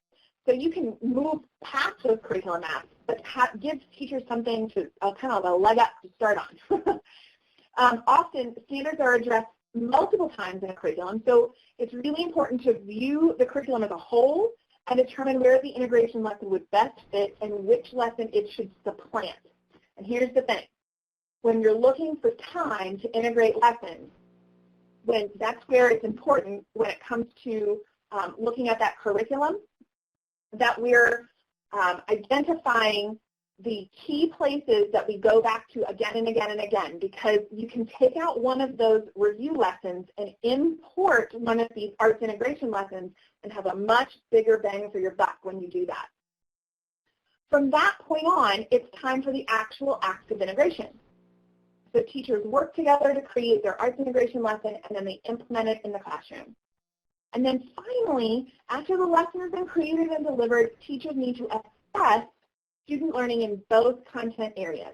So you can move past those curriculum maps, but give teachers something to kind of a leg up to start on. Often, standards are addressed multiple times in a curriculum, so it's really important to view the curriculum as a whole and determine where the integration lesson would best fit and which lesson it should supplant. And here's the thing. When you're looking for time to integrate lessons, that's where it's important when it comes to looking at that curriculum, that we're identifying the key places that we go back to again and again and again, because you can take out one of those review lessons and import one of these arts integration lessons and have a much bigger bang for your buck when you do that. From that point on, it's time for the actual acts of integration. So teachers work together to create their arts integration lesson, and then they implement it in the classroom. And then finally, after the lesson has been created and delivered, teachers need to assess student learning in both content areas.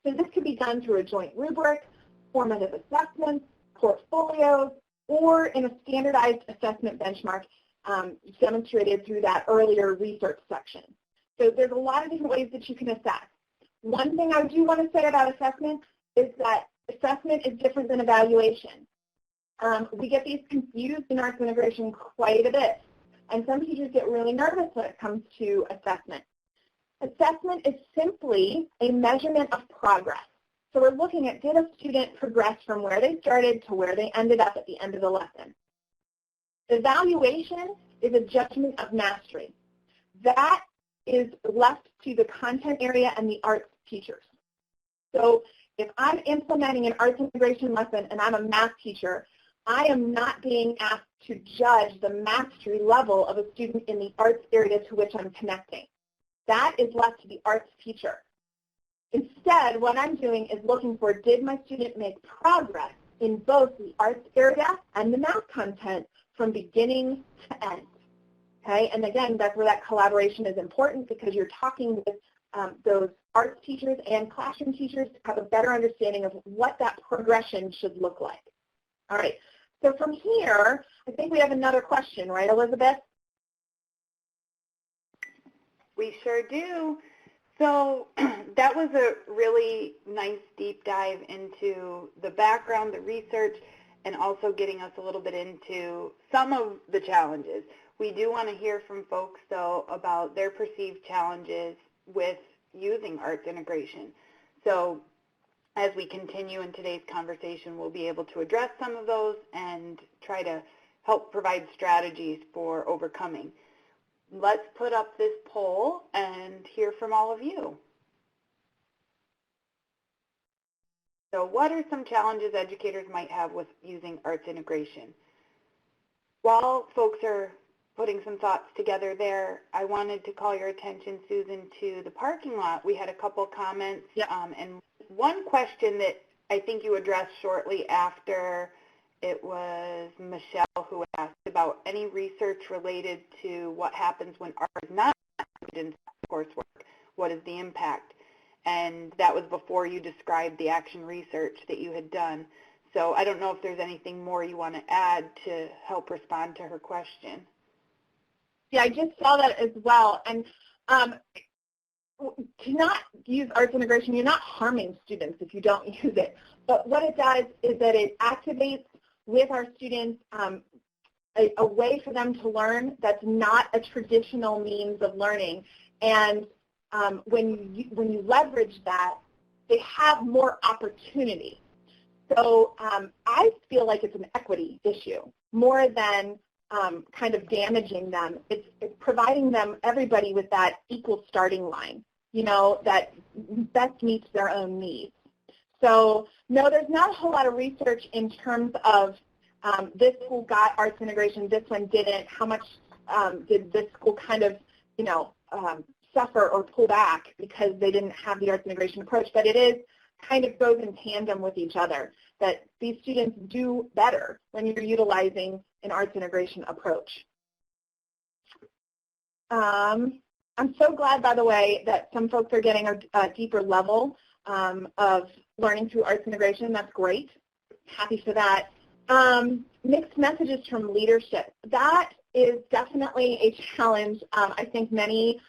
So this could be done through a joint rubric, formative assessments, portfolios, or in a standardized assessment benchmark demonstrated through that earlier research section. So there's a lot of different ways that you can assess. One thing I do want to say about assessment is that assessment is different than evaluation. We get these confused in arts integration quite a bit, and some teachers get really nervous when it comes to assessment. Assessment is simply a measurement of progress. So we're looking at, did a student progress from where they started to where they ended up at the end of the lesson? Evaluation is a judgment of mastery. That is left to the content area and the arts teachers. So if I'm implementing an arts integration lesson and I'm a math teacher, I am not being asked to judge the mastery level of a student in the arts area to which I'm connecting. That is left to the arts teacher. Instead, what I'm doing is looking for, did my student make progress in both the arts area and the math content from beginning to end? Okay, and again, that's where that collaboration is important, because you're talking with those arts teachers and classroom teachers to have a better understanding of what that progression should look like. All right, so from here, I think we have another question, right, Elizabeth? We sure do. So that was a really nice deep dive into the background, the research, and also getting us a little bit into some of the challenges. We do want to hear from folks, though, about their perceived challenges with using arts integration. So as we continue in today's conversation, we'll be able to address some of those and try to help provide strategies for overcoming. Let's put up this poll and hear from all of you. So what are some challenges educators might have with using arts integration? While folks are putting some thoughts together there, I wanted to call your attention, Susan, to the parking lot. We had a couple comments, and one question that I think you addressed shortly after, it was Michelle who asked about any research related to what happens when art is not included in coursework. What is the impact? And that was before you described the action research that you had done. So I don't know if there's anything more you want to add to help respond to her question. Yeah, I just saw that as well. And to not use arts integration, you're not harming students if you don't use it. But what it does is that it activates with our students a way for them to learn that's not a traditional means of learning. And when you leverage that, they have more opportunity. So I feel like it's an equity issue more than kind of damaging them. It's providing them, everybody, with that equal starting line, you know, that best meets their own needs. So no, there's not a whole lot of research in terms of this school got arts integration, this one didn't. How much did this school kind of, you know, suffer or pull back because they didn't have the arts integration approach? But it is kind of goes in tandem with each other, that these students do better when you're utilizing an arts integration approach. I'm so glad, by the way, that some folks are getting a deeper level of learning through arts integration. That's great. Happy for that. Mixed messages from leadership. That is definitely a challenge I think many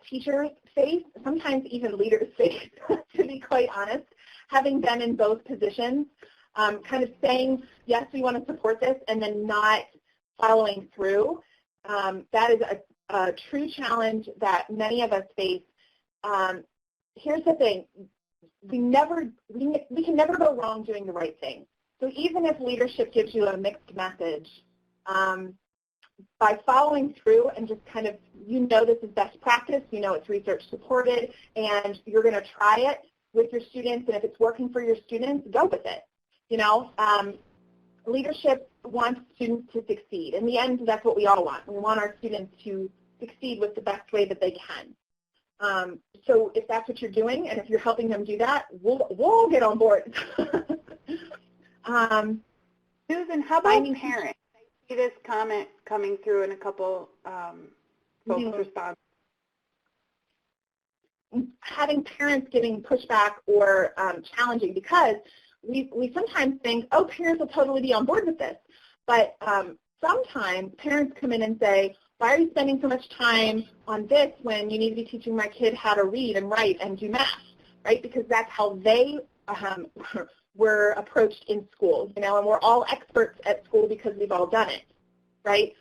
teachers face, sometimes even leaders face, to be quite honest, having been in both positions, kind of saying, yes, we want to support this, and then not following through. That is a true challenge that many of us face. Here's the thing. We can never go wrong doing the right thing. So even if leadership gives you a mixed message, by following through and just kind of, you know, this is best practice, you know it's research supported, and you're going to try it with your students, and if it's working for your students, go with it. You know, leadership wants students to succeed. In the end, that's what we all want. We want our students to succeed with the best way that they can. So if that's what you're doing, and if you're helping them do that, we'll get on board. Susan, how about parents? I see this comment coming through in a couple folks' responses. Having parents giving pushback or challenging, because we sometimes think, oh, parents will totally be on board with this. But sometimes parents come in and say, why are you spending so much time on this when you need to be teaching my kid how to read and write and do math, right? Because that's how they were approached in school, you know, and we're all experts at school because we've all done it, right?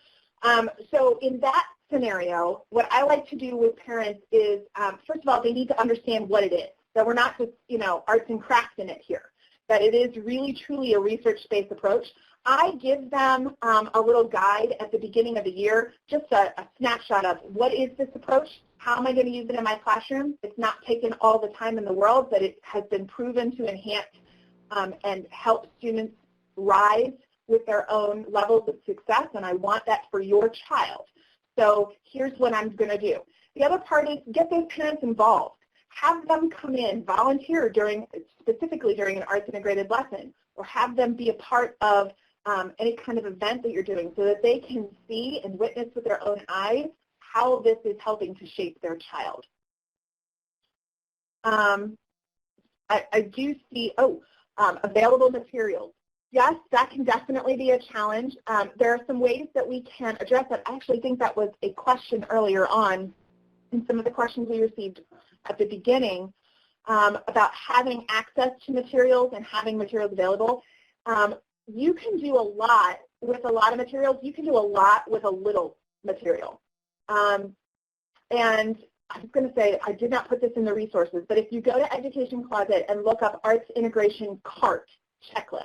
So in that scenario, what I like to do with parents is, first of all, they need to understand what it is, that we're not just, you know, arts and crafts in it here, that it is really, truly a research-based approach. I give them a little guide at the beginning of the year, just a snapshot of what is this approach, how am I going to use it in my classroom. It's not taken all the time in the world, but it has been proven to enhance and help students rise with their own levels of success, and I want that for your child. So here's what I'm going to do. The other part is get those parents involved. Have them come in, volunteer specifically during an arts integrated lesson, or have them be a part of any kind of event that you're doing so that they can see and witness with their own eyes how this is helping to shape their child. I do see, available materials. Yes, that can definitely be a challenge. There are some ways that we can address that. I actually think that was a question earlier on in some of the questions we received at the beginning about having access to materials and having materials available. You can do a lot with a lot of materials. You can do a lot with a little material. And I was going to say, I did not put this in the resources, but if you go to Education Closet and look up Arts Integration Cart Checklist,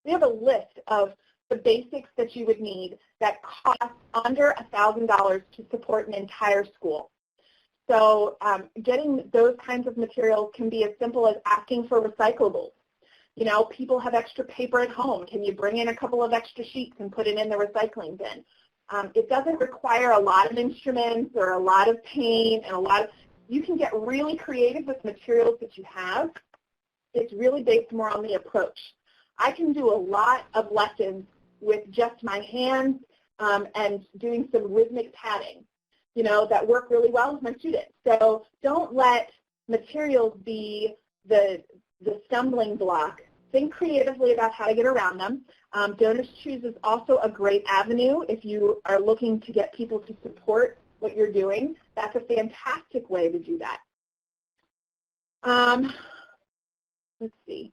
we have a list of the basics that you would need that cost under $1,000 to support an entire school. So getting those kinds of materials can be as simple as asking for recyclables. You know, people have extra paper at home. Can you bring in a couple of extra sheets and put it in the recycling bin? It doesn't require a lot of instruments or a lot of paint and you can get really creative with materials that you have. It's really based more on the approach. I can do a lot of lessons with just my hands and doing some rhythmic padding, you know, that work really well with my students. So don't let materials be the stumbling block. Think creatively about how to get around them. Donors Choose is also a great avenue if you are looking to get people to support what you're doing. That's a fantastic way to do that. Let's see.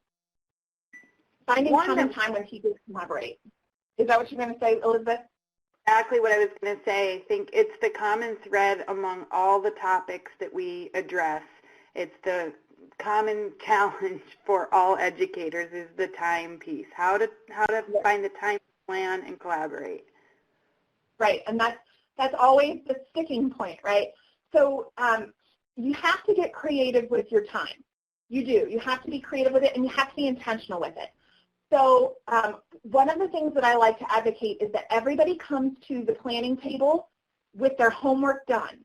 Finding common time when teachers collaborate. Is that what you're going to say, Elizabeth? exactly what I was going to say. I think it's the common thread among all the topics that we address. It's the common challenge for all educators is the time piece. How to find the time to plan and collaborate. Right, and that's always the sticking point, right? So you have to get creative with your time. You do. You have to be creative with it, and you have to be intentional with it. So one of the things that I like to advocate is that everybody comes to the planning table with their homework done,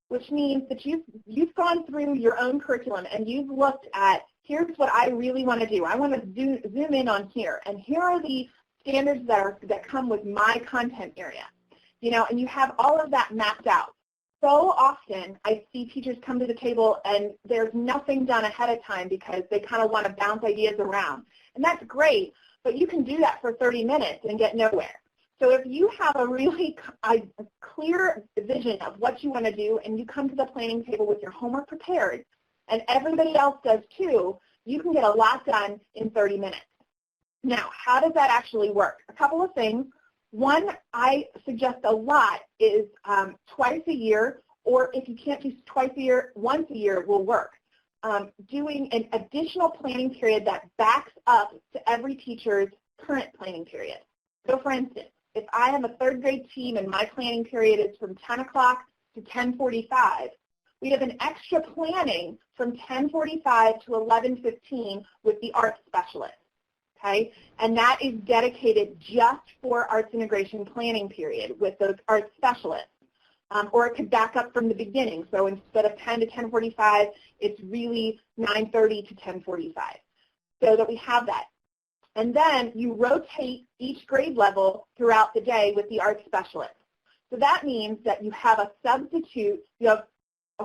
which means that you've gone through your own curriculum and you've looked at, here's what I really want to do. I want to zoom in on here, and here are the standards that come with my content area. You know, and you have all of that mapped out. So often I see teachers come to the table and there's nothing done ahead of time because they kind of want to bounce ideas around. And that's great, but you can do that for 30 minutes and get nowhere. So if you have a really clear vision of what you want to do and you come to the planning table with your homework prepared, and everybody else does too, you can get a lot done in 30 minutes. Now, how does that actually work? A couple of things. One I suggest a lot is twice a year, or if you can't do twice a year, once a year will work. Doing an additional planning period that backs up to every teacher's current planning period. So for instance, if I have a third grade team and my planning period is from 10 o'clock to 10:45, we have an extra planning from 10:45 to 11:15 with the arts specialist. Okay, and that is dedicated just for arts integration planning period with those arts specialists. Or it could back up from the beginning. So instead of 10 to 10:45, it's really 9:30 to 10:45, so that we have that. And then you rotate each grade level throughout the day with the arts specialist. So that means that you have a substitute. You have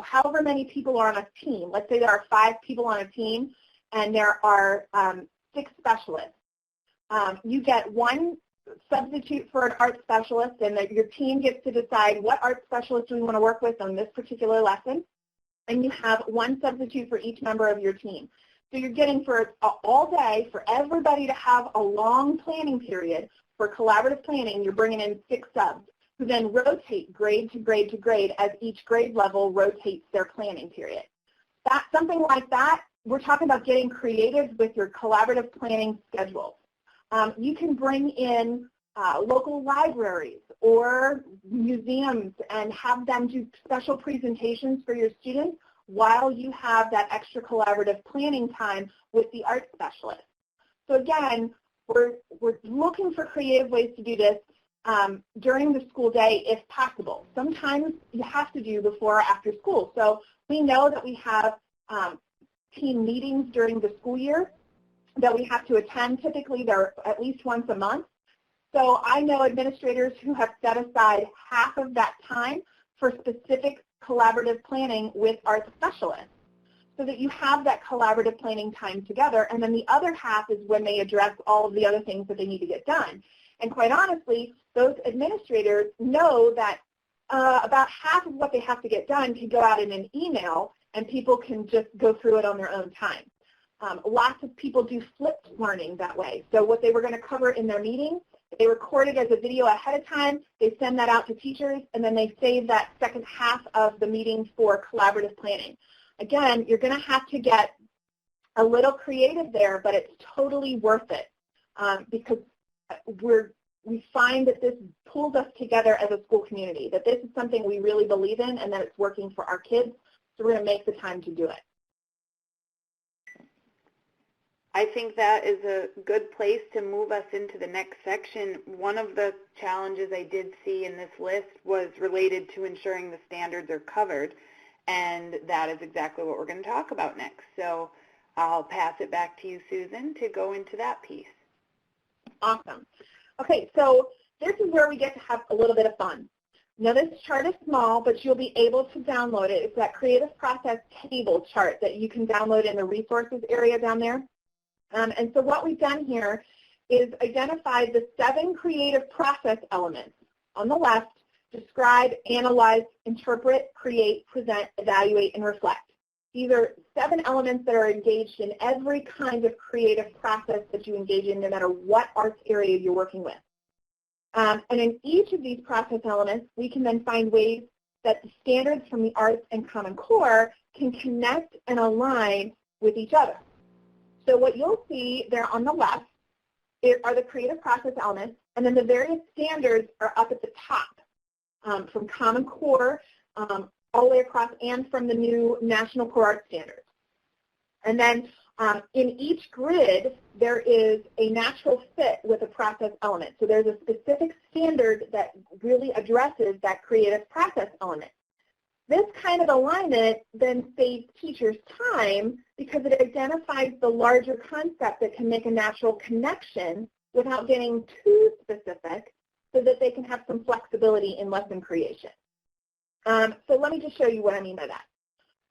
however many people are on a team. Let's say there are 5 people on a team, and there are 6 specialists. You get one substitute for an art specialist, and your team gets to decide what art specialist do we want to work with on this particular lesson, and you have one substitute for each member of your team. So you're getting for all day for everybody to have a long planning period for collaborative planning. You're bringing in 6 subs who then rotate grade to grade to grade as each grade level rotates their planning period. Something like that, we're talking about getting creative with your collaborative planning schedule. You can bring in local libraries or museums and have them do special presentations for your students while you have that extra collaborative planning time with the art specialist. So again, we're looking for creative ways to do this during the school day if possible. Sometimes you have to do before or after school. So we know that we have team meetings during the school year that we have to attend. Typically, they're at least once a month. So I know administrators who have set aside half of that time for specific collaborative planning with art specialists so that you have that collaborative planning time together, and then the other half is when they address all of the other things that they need to get done. And quite honestly, those administrators know that about half of what they have to get done can go out in an email, and people can just go through it on their own time. Lots of people do flipped learning that way. So what they were going to cover in their meeting, they record it as a video ahead of time, they send that out to teachers, and then they save that second half of the meeting for collaborative planning. Again, you're going to have to get a little creative there, but it's totally worth it because we find that this pulls us together as a school community, that this is something we really believe in and that it's working for our kids, so we're going to make the time to do it. I think that is a good place to move us into the next section. One of the challenges I did see in this list was related to ensuring the standards are covered, and that is exactly what we're going to talk about next. So I'll pass it back to you, Susan, to go into that piece. Awesome. Okay, so this is where we get to have a little bit of fun. Now this chart is small, but you'll be able to download it. It's that creative process table chart that you can download in the resources area down there. And so what we've done here is identified the 7 creative process elements. On the left, describe, analyze, interpret, create, present, evaluate, and reflect. These are 7 elements that are engaged in every kind of creative process that you engage in, no matter what arts area you're working with. And in each of these process elements, we can then find ways that the standards from the arts and Common Core can connect and align with each other. So what you'll see there on the left are the creative process elements, and then the various standards are up at the top, from Common Core all the way across and from the new National Core Arts Standards. And then in each grid, there is a natural fit with a process element. So there's a specific standard that really addresses that creative process element. This kind of alignment then saves teachers time because it identifies the larger concept that can make a natural connection without getting too specific so that they can have some flexibility in lesson creation. So let me just show you what I mean by that.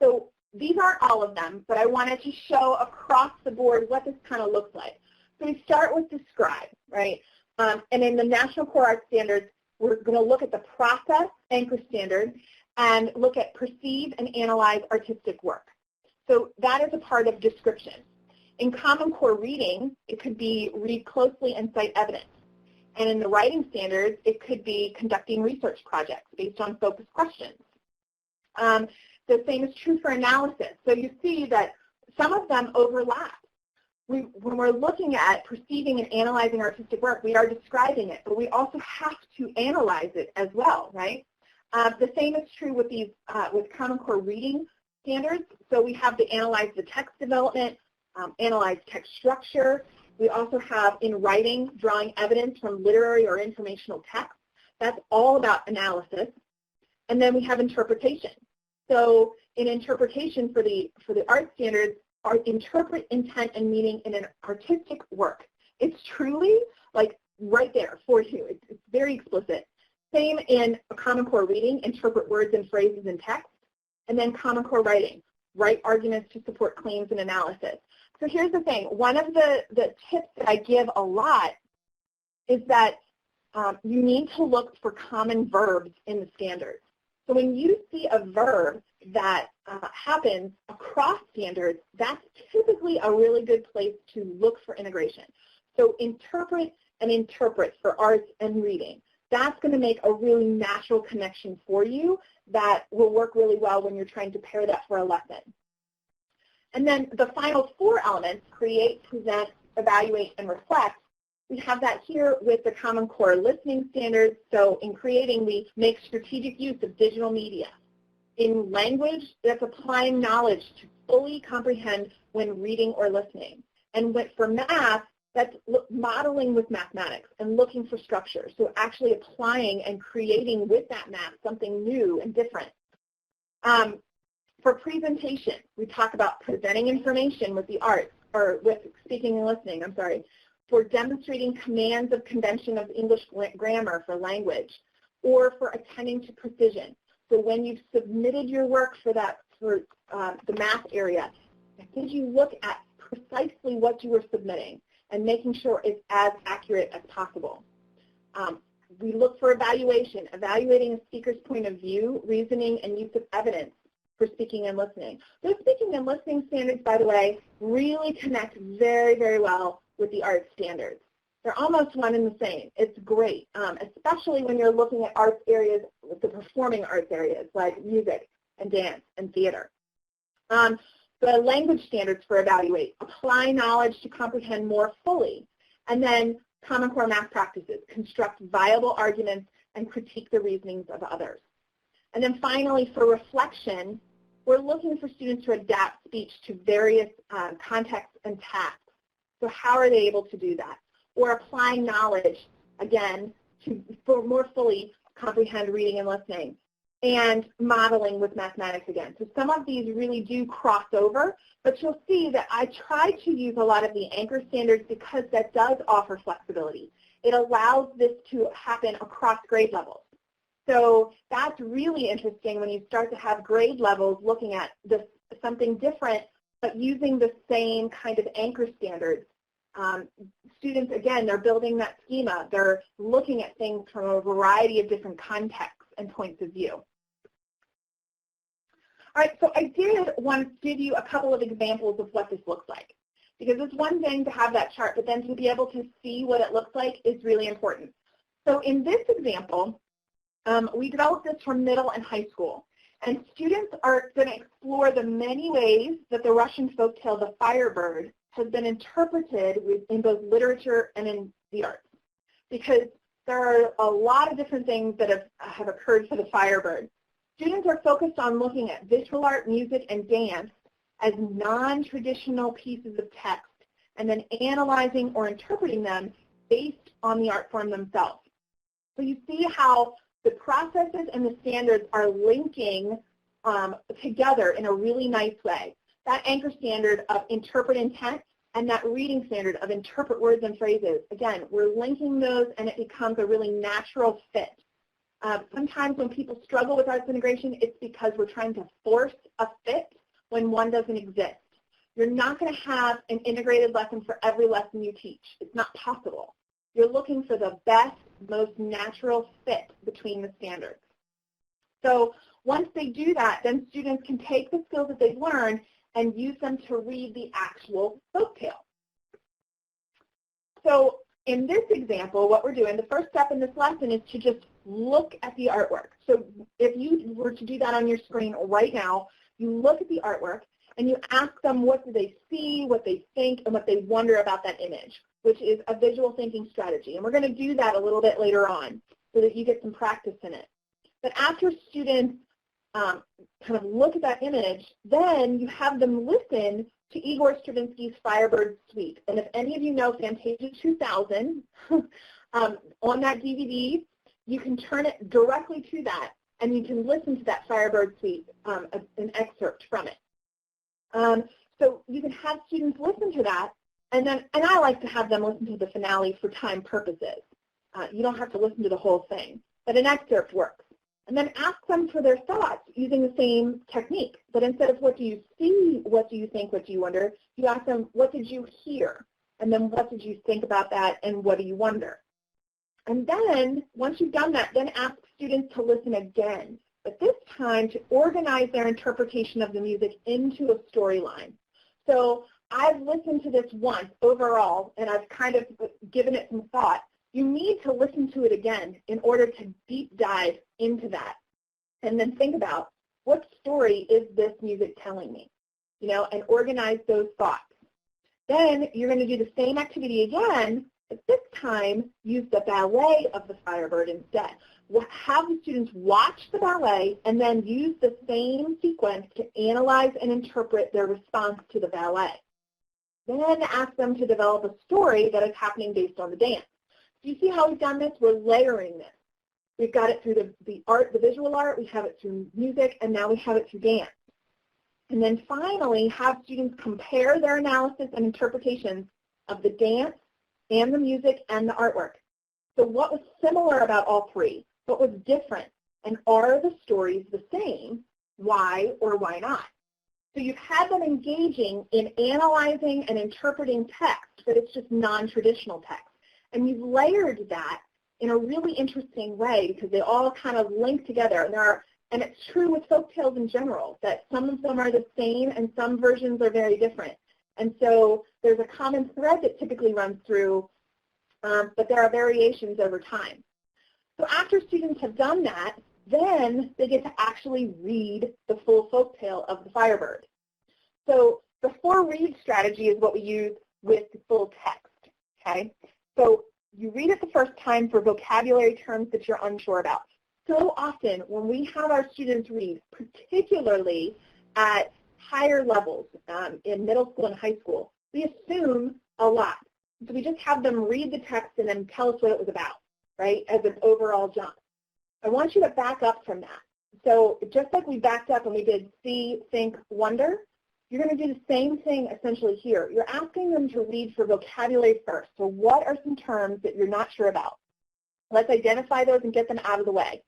So these aren't all of them, but I wanted to show across the board what this kind of looks like. So we start with describe, right? And in the National Core Arts Standards, we're going to look at the process anchor standard and look at perceive and analyze artistic work. So that is a part of description. In Common Core reading, it could be read closely and cite evidence. And in the writing standards, it could be conducting research projects based on focused questions. The same is true for analysis. So you see that some of them overlap. When we're looking at perceiving and analyzing artistic work, we are describing it, but we also have to analyze it as well, right? The same is true with these with Common Core reading standards. So we have to analyze the text development, analyze text structure. We also have in writing, drawing evidence from literary or informational text. That's all about analysis. And then we have interpretation. So in interpretation for the art standards, interpret intent and meaning in an artistic work. It's truly like right there for you. It's very explicit. Same in a Common Core reading, interpret words and phrases in text. And then Common Core writing, write arguments to support claims and analysis. So here's the thing. One of the tips that I give a lot is that you need to look for common verbs in the standards. So when you see a verb that happens across standards, that's typically a really good place to look for integration. So interpret and interpret for arts and reading. That's going to make a really natural connection for you that will work really well when you're trying to pair that for a lesson. And then the final four elements, create, present, evaluate, and reflect, we have that here with the Common Core listening standards. So in creating, we make strategic use of digital media. In language, that's applying knowledge to fully comprehend when reading or listening. And for math, that's modeling with mathematics and looking for structure. So actually applying and creating with that math something new and different. For presentation, we talk about presenting information with the arts, or with speaking and listening, I'm sorry. For demonstrating commands of convention of English grammar for language, or for attending to precision. So when you've submitted your work for the math area, did you look at precisely what you were submitting and making sure it's as accurate as possible? We look for evaluation, evaluating a speaker's point of view, reasoning, and use of evidence for speaking and listening. Those speaking and listening standards, by the way, really connect very, very well with the art standards. They're almost one and the same. It's great, especially when you're looking at arts areas, the performing arts areas like music and dance and theater. The language standards for evaluate, apply knowledge to comprehend more fully. And then Common Core math practices, construct viable arguments and critique the reasonings of others. And then finally, for reflection, we're looking for students to adapt speech to various contexts and tasks. So how are they able to do that? Or applying knowledge, again, to more fully comprehend reading and listening, and modeling with mathematics again. So some of these really do cross over, but you'll see that I try to use a lot of the anchor standards because that does offer flexibility. It allows this to happen across grade levels. So that's really interesting when you start to have grade levels looking at something different, but using the same kind of anchor standards. Students, again, they're building that schema. They're looking at things from a variety of different contexts and points of view. All right, so I did want to give you a couple of examples of what this looks like, because it's one thing to have that chart, but then to be able to see what it looks like is really important. So in this example, we developed this for middle and high school. And students are going to explore the many ways that the Russian folktale, The Firebird, has been interpreted in both literature and in the arts. Because there are a lot of different things that have occurred for The Firebird. Students are focused on looking at visual art, music, and dance as non-traditional pieces of text, and then analyzing or interpreting them based on the art form themselves. So you see how the processes and the standards are linking together in a really nice way. That anchor standard of interpret intent and that reading standard of interpret words and phrases, again, we're linking those and it becomes a really natural fit. Sometimes when people struggle with arts integration, it's because we're trying to force a fit when one doesn't exist. You're not going to have an integrated lesson for every lesson you teach. It's not possible. You're looking for the best, most natural fit between the standards. So once they do that, then students can take the skills that they've learned and use them to read the actual folktale. So in this example, what we're doing, the first step in this lesson is to just look at the artwork. So if you were to do that on your screen right now, you look at the artwork and you ask them what do they see, what they think, and what they wonder about that image, which is a visual thinking strategy. And we're going to do that a little bit later on so that you get some practice in it. But after students kind of look at that image, then you have them listen to Igor Stravinsky's Firebird Suite. And if any of you know Fantasia 2000, on that DVD, you can turn it directly to that, and you can listen to that Firebird Suite, an excerpt from it. So you can have students listen to that, and I like to have them listen to the finale for time purposes. You don't have to listen to the whole thing, but an excerpt works. And then ask them for their thoughts using the same technique. But instead of what do you see, what do you think, what do you wonder, you ask them, what did you hear? And then what did you think about that, and what do you wonder? And then, once you've done that, then ask students to listen again, but this time to organize their interpretation of the music into a storyline. So I've listened to this once overall, and I've kind of given it some thought. You need to listen to it again in order to deep dive into that, and then think about what story is this music telling me, and organize those thoughts. Then you're going to do the same activity again, but this time use the ballet of the Firebird instead. Have the students watch the ballet and then use the same sequence to analyze and interpret their response to the ballet. Then ask them to develop a story that is happening based on the dance. Do you see how we've done this? We're layering this. We've got it through the art, the visual art, we have it through music, and now we have it through dance. And then finally, have students compare their analysis and interpretations of the dance and the music and the artwork. So what was similar about all three? What was different? And are the stories the same? Why or why not? So you've had them engaging in analyzing and interpreting text, but it's just non-traditional text. And you've layered that in a really interesting way because they all kind of link together. And it's true with folktales in general, that some of them are the same and some versions are very different. And so there's a common thread that typically runs through, but there are variations over time. So after students have done that, then they get to actually read the full folktale of the Firebird. So the 4-read strategy is what we use with the full text, okay? So you read it the first time for vocabulary terms that you're unsure about. So often when we have our students read, particularly at higher levels in middle school and high school, we assume a lot. So we just have them read the text and then tell us what it was about, right, as an overall jump. I want you to back up from that. So just like we backed up and we did see, think, wonder, you're going to do the same thing essentially here. You're asking them to read for vocabulary first. So what are some terms that you're not sure about? Let's identify those and get them out of the way.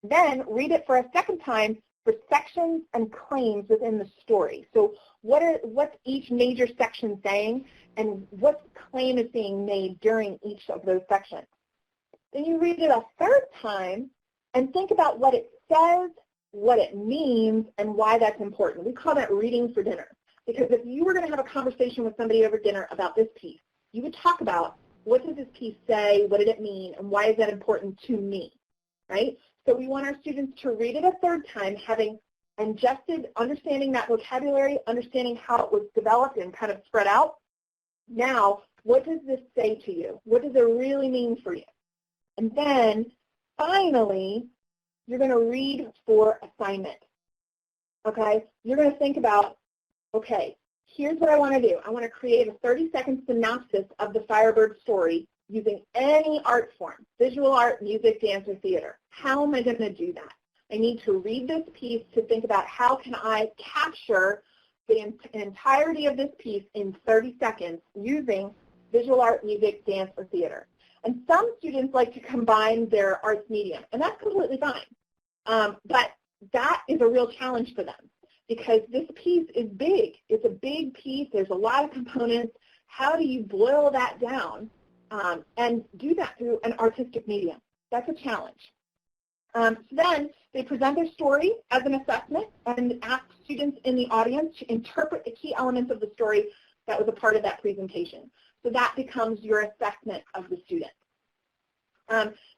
Then read it for a second time for sections and claims within the story. So what's each major section saying and what claim is being made during each of those sections. Then you read it a third time and think about what it says, what it means, and why that's important. We call that reading for dinner. Because if you were going to have a conversation with somebody over dinner about this piece, you would talk about what does this piece say, what did it mean, and why is that important to me, right? So we want our students to read it a third time, having ingested, understanding that vocabulary, understanding how it was developed and kind of spread out. Now, what does this say to you? What does it really mean for you? And then, finally, you're going to read for assignment, okay? You're going to think about, okay, here's what I want to do. I want to create a 30-second synopsis of the Firebird story using any art form, visual art, music, dance, or theater. How am I going to do that? I need to read this piece to think about how can I capture the entirety of this piece in 30 seconds using visual art, music, dance, or theater. And some students like to combine their arts medium, and that's completely fine. But that is a real challenge for them because this piece is big. It's a big piece. There's a lot of components. How do you boil that down and do that through an artistic medium? That's a challenge. So then they present their story as an assessment and ask students in the audience to interpret the key elements of the story that was a part of that presentation. So that becomes your assessment of the student.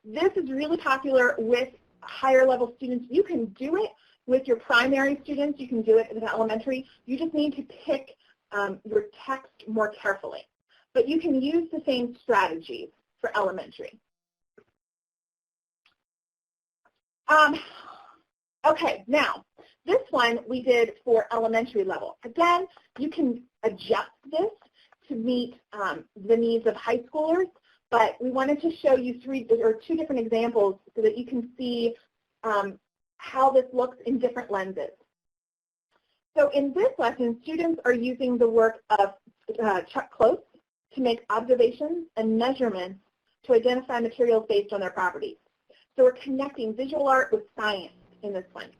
This is really popular with higher level students. You can do it with your primary students. You can do it with elementary. You just need to pick your text more carefully. But you can use the same strategies for elementary. Okay, now, this one we did for elementary level. Again, you can adjust this to meet the needs of high schoolers, but we wanted to show you two different examples so that you can see how this looks in different lenses. So in this lesson, students are using the work of Chuck Close to make observations and measurements to identify materials based on their properties. So we're connecting visual art with science in this one.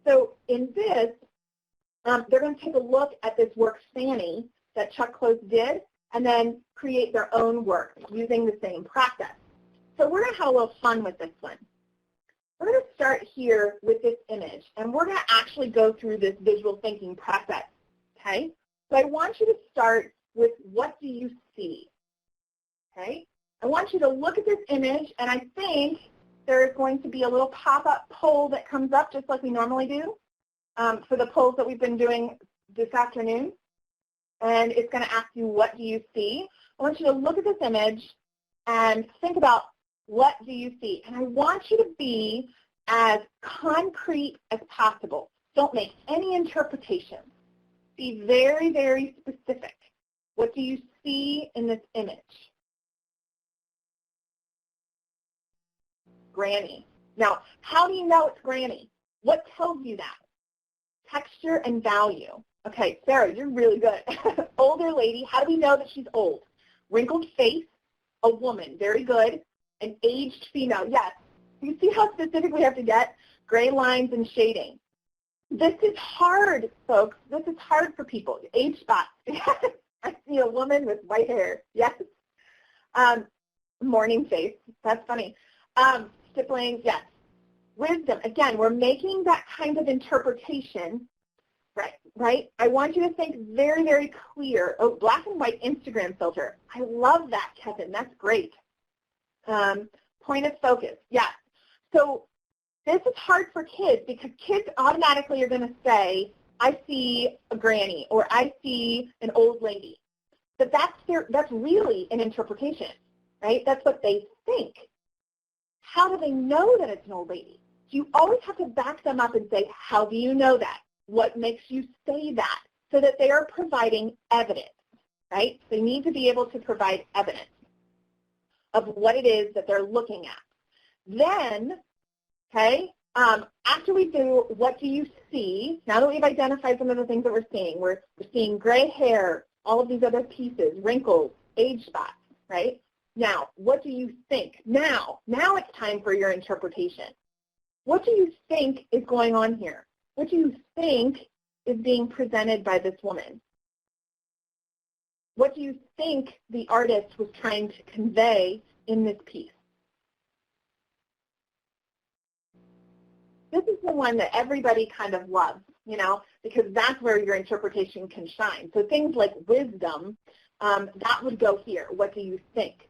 So in this, they're going to take a look at this work Fanny that Chuck Close did and then create their own work using the same process. So we're going to have a little fun with this one. We're going to start here with this image, and we're going to actually go through this visual thinking process, okay? So I want you to start with what do you see, okay? I want you to look at this image, and I think there's going to be a little pop-up poll that comes up just like we normally do for the polls that we've been doing this afternoon. And it's going to ask you, what do you see? I want you to look at this image and think about what do you see. And I want you to be as concrete as possible. Don't make any interpretations. Be very, very specific. What do you see in this image? Granny. Now, how do you know it's Granny? What tells you that? Texture and value. Okay, Sarah, you're really good. Older lady, how do we know that she's old? Wrinkled face, a woman, very good. An aged female, yes. You see how specific we have to get? Gray lines and shading. This is hard, folks. This is hard for people. Age spots. I see a woman with white hair, yes. Morning face, that's funny. Stippling, yes. Wisdom, again, we're making that kind of interpretation, right? I want you to think very, very clear. Oh, black and white Instagram filter. I love that, Kevin. That's great. Point of focus, yes. So this is hard for kids because kids automatically are going to say, I see a granny or I see an old lady. But that's really an interpretation, right? That's what they think. How do they know that it's an old lady? You always have to back them up and say, how do you know that? What makes you say that? So that they are providing evidence, right? They need to be able to provide evidence of what it is that they're looking at. Then, okay, after we do what do you see, now that we've identified some of the things that we're seeing gray hair, all of these other pieces, wrinkles, age spots, right? Now, what do you think? Now it's time for your interpretation. What do you think is going on here? What do you think is being presented by this woman? What do you think the artist was trying to convey in this piece? This is the one that everybody kind of loves, you know, because that's where your interpretation can shine. So things like wisdom, that would go here. What do you think?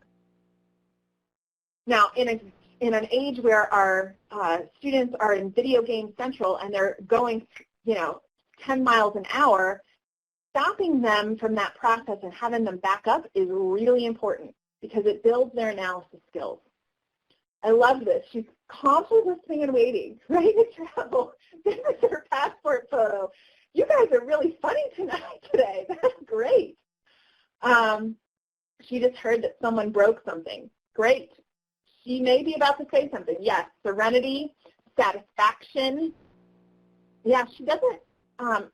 Now, in an age where our students are in video game central and they're going, 10 miles an hour, stopping them from that process and having them back up is really important because it builds their analysis skills. I love this. She's calmly listening and waiting, ready to travel. This is her passport photo. You guys are really funny today. That's great. She just heard that someone broke something. Great. She may be about to say something. Yes, serenity, satisfaction. Yeah, she doesn't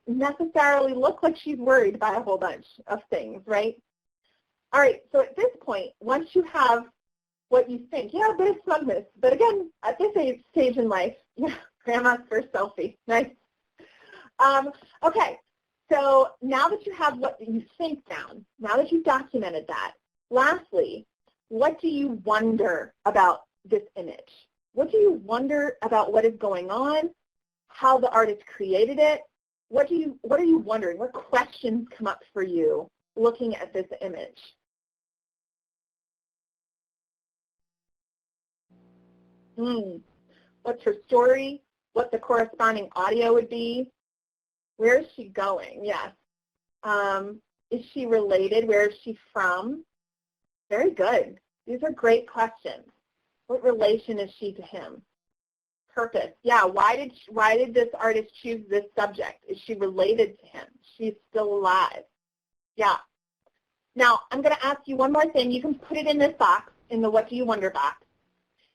necessarily look like she's worried by a whole bunch of things, right? All right, so at this point, once you have what you think, a bit of smugness, but again, at this stage in life, grandma's first selfie, nice. Okay, so now that you have what you think down, now that you've documented that, lastly, what do you wonder about this image? What do you wonder about what is going on, how the artist created it? What are you wondering? What questions come up for you looking at this image? What's her story? What the corresponding audio would be? Where is she going? Yes. Is she related? Where is she from? Very good. These are great questions. What relation is she to him? Purpose. Yeah, why did this artist choose this subject? Is she related to him? She's still alive. Yeah. Now, I'm going to ask you one more thing. You can put it in this box, in the what do you wonder box.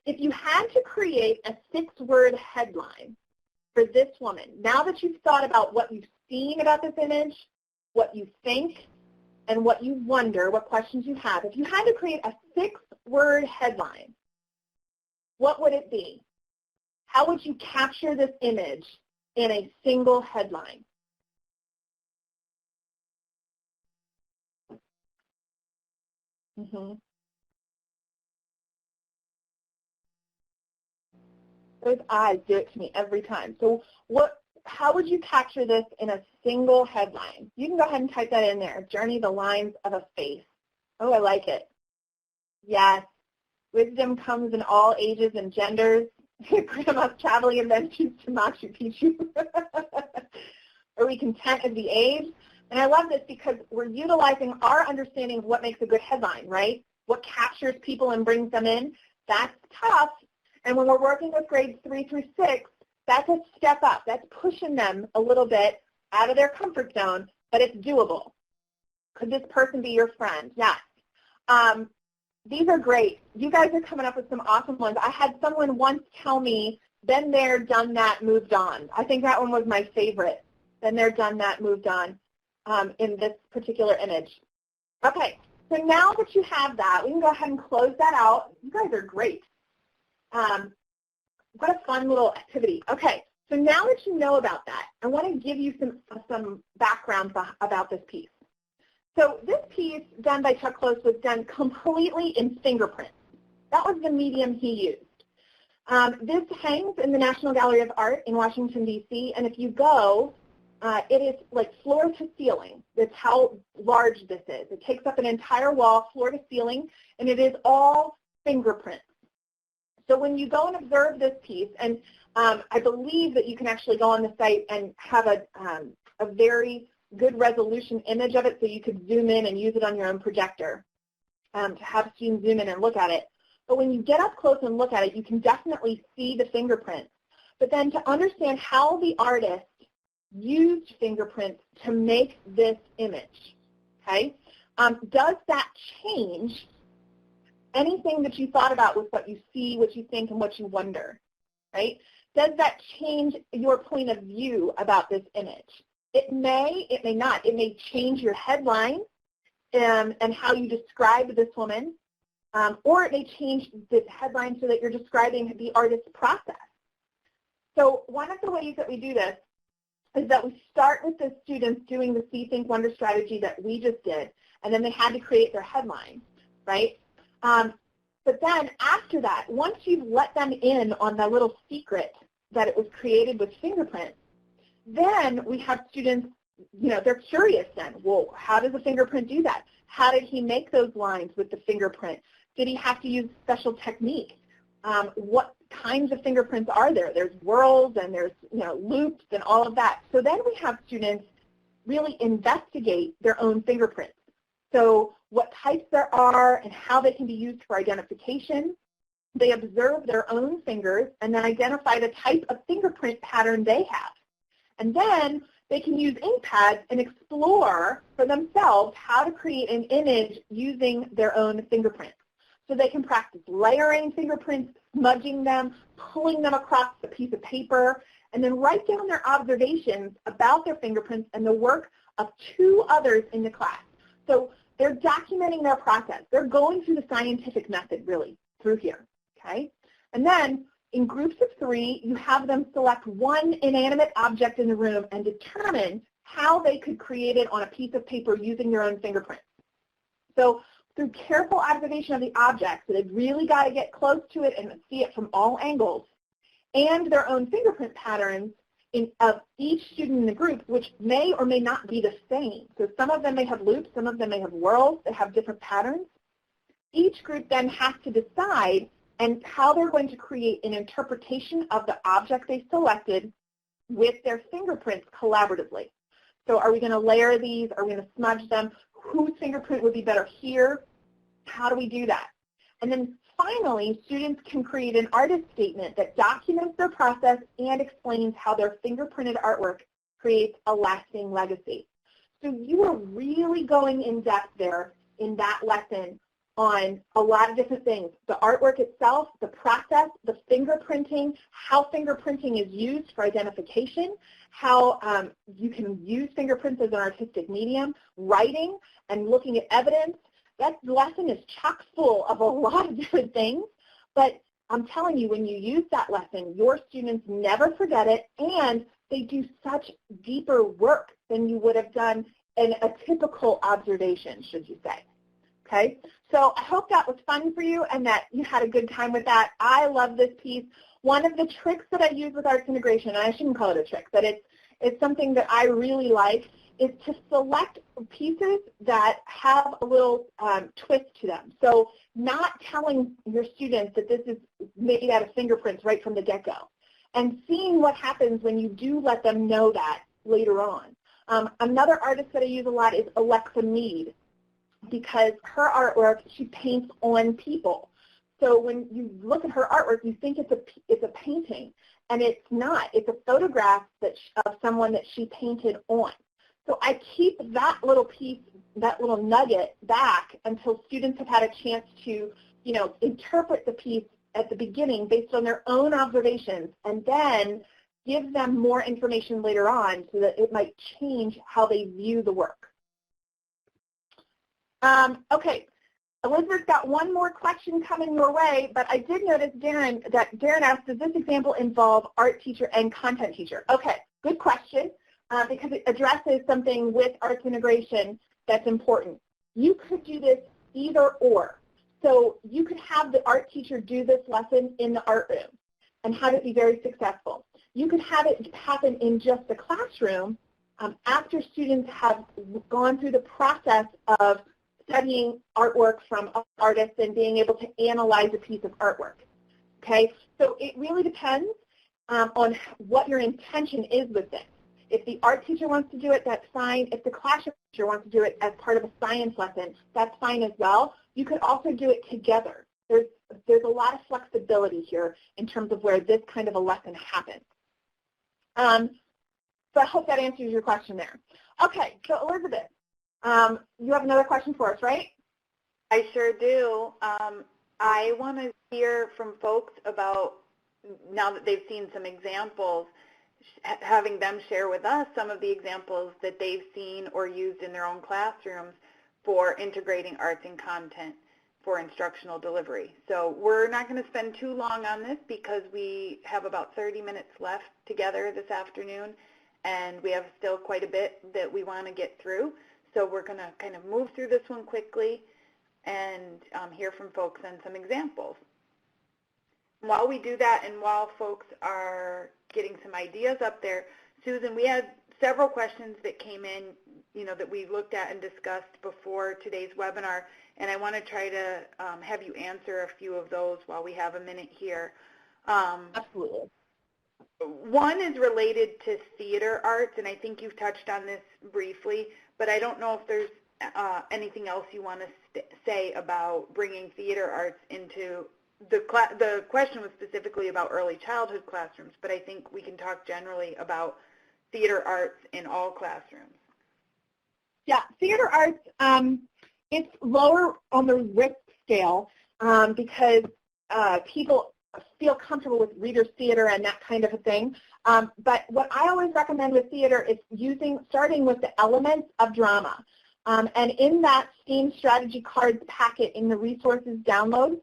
If you had to create a 6-word headline for this woman, now that you've thought about what you've seen about this image, what you think, and what you wonder, what questions you have, if you had to create a 6-word headline, what would it be? How would you capture this image in a single headline? Those eyes do it to me every time. So how would you capture this in a single headline? You can go ahead and type that in there. Journey the lines of a face. Oh, I like it. Yes. Wisdom comes in all ages and genders. Grandma's traveling adventures to Machu Picchu. Are we content as the age? And I love this because we're utilizing our understanding of what makes a good headline, right? What captures people and brings them in. That's tough. And when we're working with grades 3 through 6, that's a step up. That's pushing them a little bit out of their comfort zone, but it's doable. Could this person be your friend? Yes. These are great. You guys are coming up with some awesome ones. I had someone once tell me, been there, done that, moved on. I think that one was my favorite. Been there, done that, moved on in this particular image. Okay, so now that you have that, we can go ahead and close that out. You guys are great. What a fun little activity. Okay, so now that you know about that, I want to give you some background about this piece. So this piece done by Chuck Close was done completely in fingerprints. That was the medium he used. This hangs in the National Gallery of Art in Washington, D.C., and if you go, it is like floor to ceiling. That's how large this is. It takes up an entire wall, floor to ceiling, and it is all fingerprints. So when you go and observe this piece, and I believe that you can actually go on the site and have a very good resolution image of it so you could zoom in and use it on your own projector to have students zoom in and look at it. But when you get up close and look at it, you can definitely see the fingerprints. But then to understand how the artist used fingerprints to make this image, okay, does that change anything that you thought about with what you see, what you think, and what you wonder, right? Does that change your point of view about this image? It may not. It may change your headline and how you describe this woman, or it may change the headline so that you're describing the artist's process. So one of the ways that we do this is that we start with the students doing the See, Think, Wonder strategy that we just did, and then they had to create their headline, right? But then after that, once you've let them in on the little secret that it was created with fingerprints, then we have students, they're curious then, well, how does a fingerprint do that? How did he make those lines with the fingerprint? Did he have to use special technique? What kinds of fingerprints are there? There's whorls and there's loops and all of that. So then we have students really investigate their own fingerprints. So what types there are and how they can be used for identification. They observe their own fingers and then identify the type of fingerprint pattern they have. And then they can use ink pads and explore for themselves how to create an image using their own fingerprints. So they can practice layering fingerprints, smudging them, pulling them across a piece of paper, and then write down their observations about their fingerprints and the work of 2 others in the class. So they're documenting their process. They're going through the scientific method, really, through here, okay? And then in groups of 3, you have them select one inanimate object in the room and determine how they could create it on a piece of paper using their own fingerprints. So through careful observation of the object, so they've really got to get close to it and see it from all angles, and their own fingerprint patterns of each student in the group, which may or may not be the same. So some of them may have loops, some of them may have whorls, they have different patterns. Each group then has to decide and how they're going to create an interpretation of the object they selected with their fingerprints collaboratively. So are we going to layer these? Are we going to smudge them? Whose fingerprint would be better here? How do we do that? And then finally, students can create an artist statement that documents their process and explains how their fingerprinted artwork creates a lasting legacy. So you are really going in depth there in that lesson on a lot of different things. The artwork itself, the process, the fingerprinting, how fingerprinting is used for identification, how you can use fingerprints as an artistic medium, writing and looking at evidence. That lesson is chock full of a lot of different things, but I'm telling you, when you use that lesson, your students never forget it, and they do such deeper work than you would have done in a typical observation, should you say. Okay, so I hope that was fun for you and that you had a good time with that. I love this piece. One of the tricks that I use with arts integration, and I shouldn't call it a trick, but it's something that I really like, is to select pieces that have a little twist to them. So not telling your students that this is made out of fingerprints right from the get-go, and seeing what happens when you do let them know that later on. Another artist that I use a lot is Alexa Mead, because her artwork, she paints on people. So when you look at her artwork, you think it's a painting, and it's not. It's a photograph of someone that she painted on. So I keep that little piece, that little nugget back until students have had a chance to, interpret the piece at the beginning based on their own observations, and then give them more information later on so that it might change how they view the work. Okay, Elizabeth's got one more question coming your way, but I did notice, Darren asked, does this example involve art teacher and content teacher? Okay, good question, because it addresses something with arts integration that's important. You could do this either or. So you could have the art teacher do this lesson in the art room and have it be very successful. You could have it happen in just the classroom after students have gone through the process of studying artwork from artists and being able to analyze a piece of artwork. Okay, so it really depends on what your intention is with this. If the art teacher wants to do it, that's fine. If the classroom teacher wants to do it as part of a science lesson, that's fine as well. You could also do it together. There's a lot of flexibility here in terms of where this kind of a lesson happens. So I hope that answers your question there. Okay, so Elizabeth, you have another question for us, right? I sure do. I want to hear from folks about, now that they've seen some examples, having them share with us some of the examples that they've seen or used in their own classrooms for integrating arts and content for instructional delivery. So we're not going to spend too long on this because we have about 30 minutes left together this afternoon, and we have still quite a bit that we want to get through. So we're going to kind of move through this one quickly and hear from folks on some examples. While we do that, and while folks are getting some ideas up there, Susan, we had several questions that came in, that we looked at and discussed before today's webinar, and I want to try to have you answer a few of those while we have a minute here. Absolutely. One is related to theater arts, and I think you've touched on this briefly, but I don't know if there's anything else you want to say about bringing theater arts into the question was specifically about early childhood classrooms, but I think we can talk generally about theater arts in all classrooms. Yeah, theater arts, it's lower on the risk scale because people feel comfortable with reader's theater and that kind of a thing. But what I always recommend with theater is starting with the elements of drama. And in that STEAM strategy cards packet in the resources download,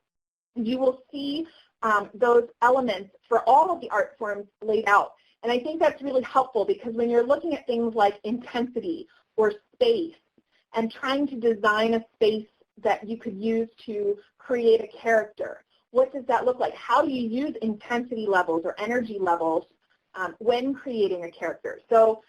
you will see those elements for all of the art forms laid out. And I think that's really helpful because when you're looking at things like intensity or space and trying to design a space that you could use to create a character, what does that look like? How do you use intensity levels or energy levels when creating a character? So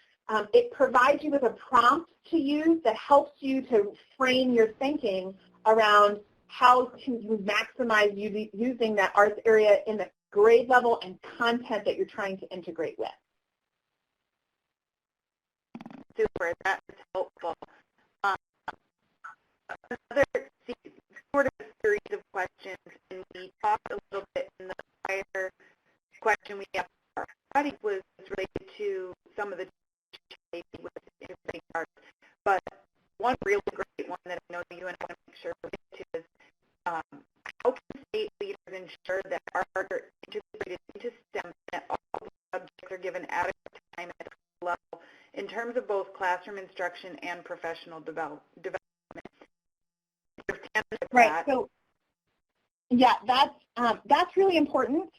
it provides you with a prompt to use that helps you to frame your thinking around how can you maximize using that arts area in the grade level and content that you're trying to integrate with. Super, that is helpful. Another sort of series of questions, and we talked a little bit in the prior question we asked our audience was related to some of the with integrating arts, but one really great one that I know you and I want to make sure we get to is how can state leaders ensure that art are integrated into STEM, that all subjects are given adequate time at the level in terms of both classroom instruction and professional development? Right. So, yeah, that's really important.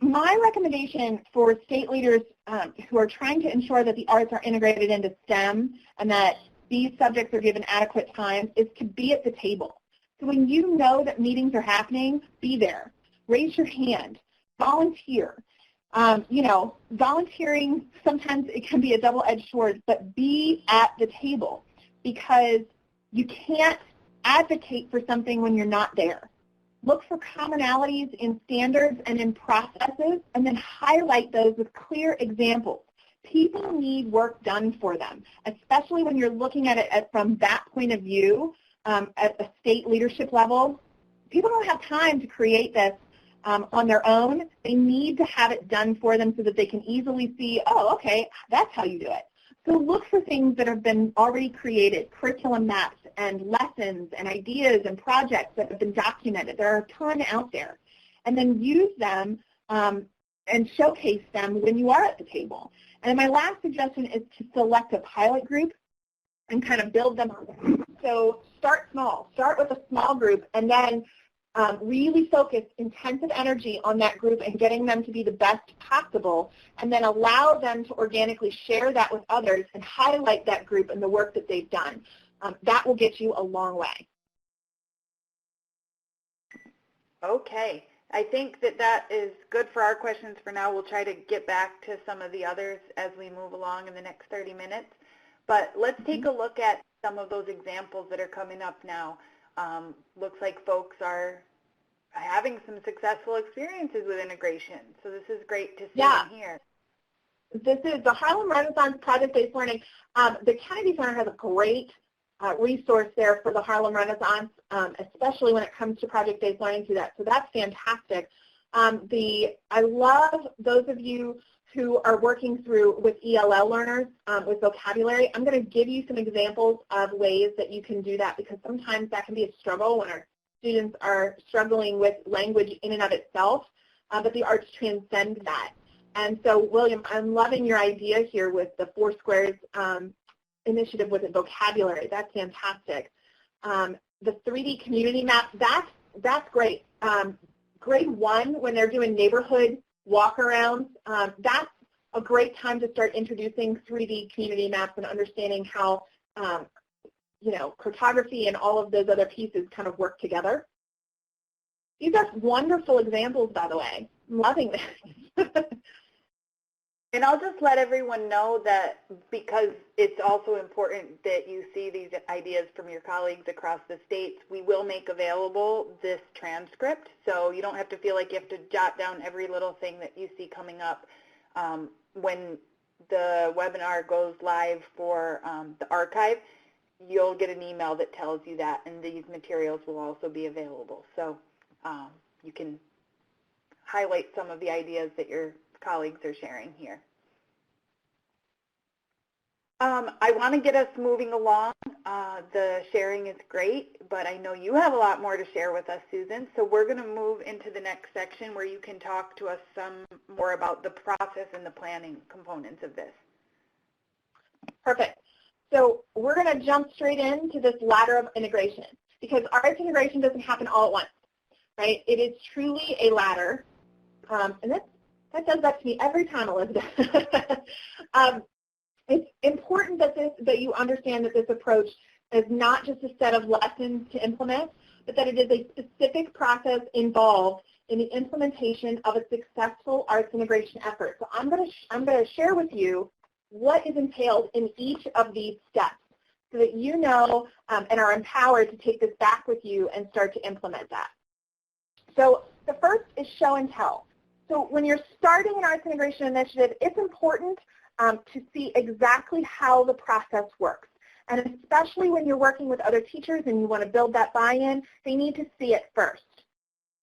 My recommendation for state leaders who are trying to ensure that the arts are integrated into STEM and that these subjects are given adequate time is to be at the table. So when you know that meetings are happening, be there. Raise your hand. Volunteer. Volunteering, sometimes it can be a double-edged sword, but be at the table because you can't advocate for something when you're not there. Look for commonalities in standards and in processes, and then highlight those with clear examples. People need work done for them, especially when you're looking at it from that point of view at a state leadership level. People don't have time to create this on their own. They need to have it done for them so that they can easily see, oh, okay, that's how you do it. So look for things that have been already created, curriculum maps and lessons and ideas and projects that have been documented. There are a ton out there. And then use them and showcase them when you are at the table. And then my last suggestion is to select a pilot group and kind of build them up. So start small. Start with a small group and then really focus intensive energy on that group and getting them to be the best possible, and then allow them to organically share that with others and highlight that group and the work that they've done. That will get you a long way. Okay. I think that is good for our questions for now. We'll try to get back to some of the others as we move along in the next 30 minutes. But let's take a look at some of those examples that are coming up now. Looks like folks are having some successful experiences with integration. So this is great to see and hear. This is the Harlem Renaissance Project-Based Learning. The Kennedy Center has a great resource there for the Harlem Renaissance, especially when it comes to project-based learning through that. So that's fantastic. I love those of you who are working through with ELL learners with vocabulary. I'm going to give you some examples of ways that you can do that because sometimes that can be a struggle when our students are struggling with language in and of itself, but the arts transcend that. And so, William, I'm loving your idea here with the 4 Squares initiative with the vocabulary. That's fantastic. The 3D community map, that's great. Grade 1, when they're doing neighborhood walk-arounds, that's a great time to start introducing 3D community maps and understanding how, cartography and all of those other pieces kind of work together. These are wonderful examples, by the way. I'm loving this. And I'll just let everyone know that because it's also important that you see these ideas from your colleagues across the states, we will make available this transcript. So you don't have to feel like you have to jot down every little thing that you see coming up. When the webinar goes live for the archive, you'll get an email that tells you that, and these materials will also be available. So you can highlight some of the ideas that your colleagues are sharing here. I want to get us moving along. The sharing is great, but I know you have a lot more to share with us, Susan. So we're going to move into the next section where you can talk to us some more about the process and the planning components of this. Perfect. So we're going to jump straight into this ladder of integration because arts integration doesn't happen all at once, right? It is truly a ladder, and that does that to me every time, Elizabeth. It's important that you understand that this approach is not just a set of lessons to implement, but that it is a specific process involved in the implementation of a successful arts integration effort. So I'm going to share with you what is entailed in each of these steps so that you know and are empowered to take this back with you and start to implement that. So the first is show and tell. So when you're starting an arts integration initiative, it's important to see exactly how the process works. And especially when you're working with other teachers and you want to build that buy-in, they need to see it first.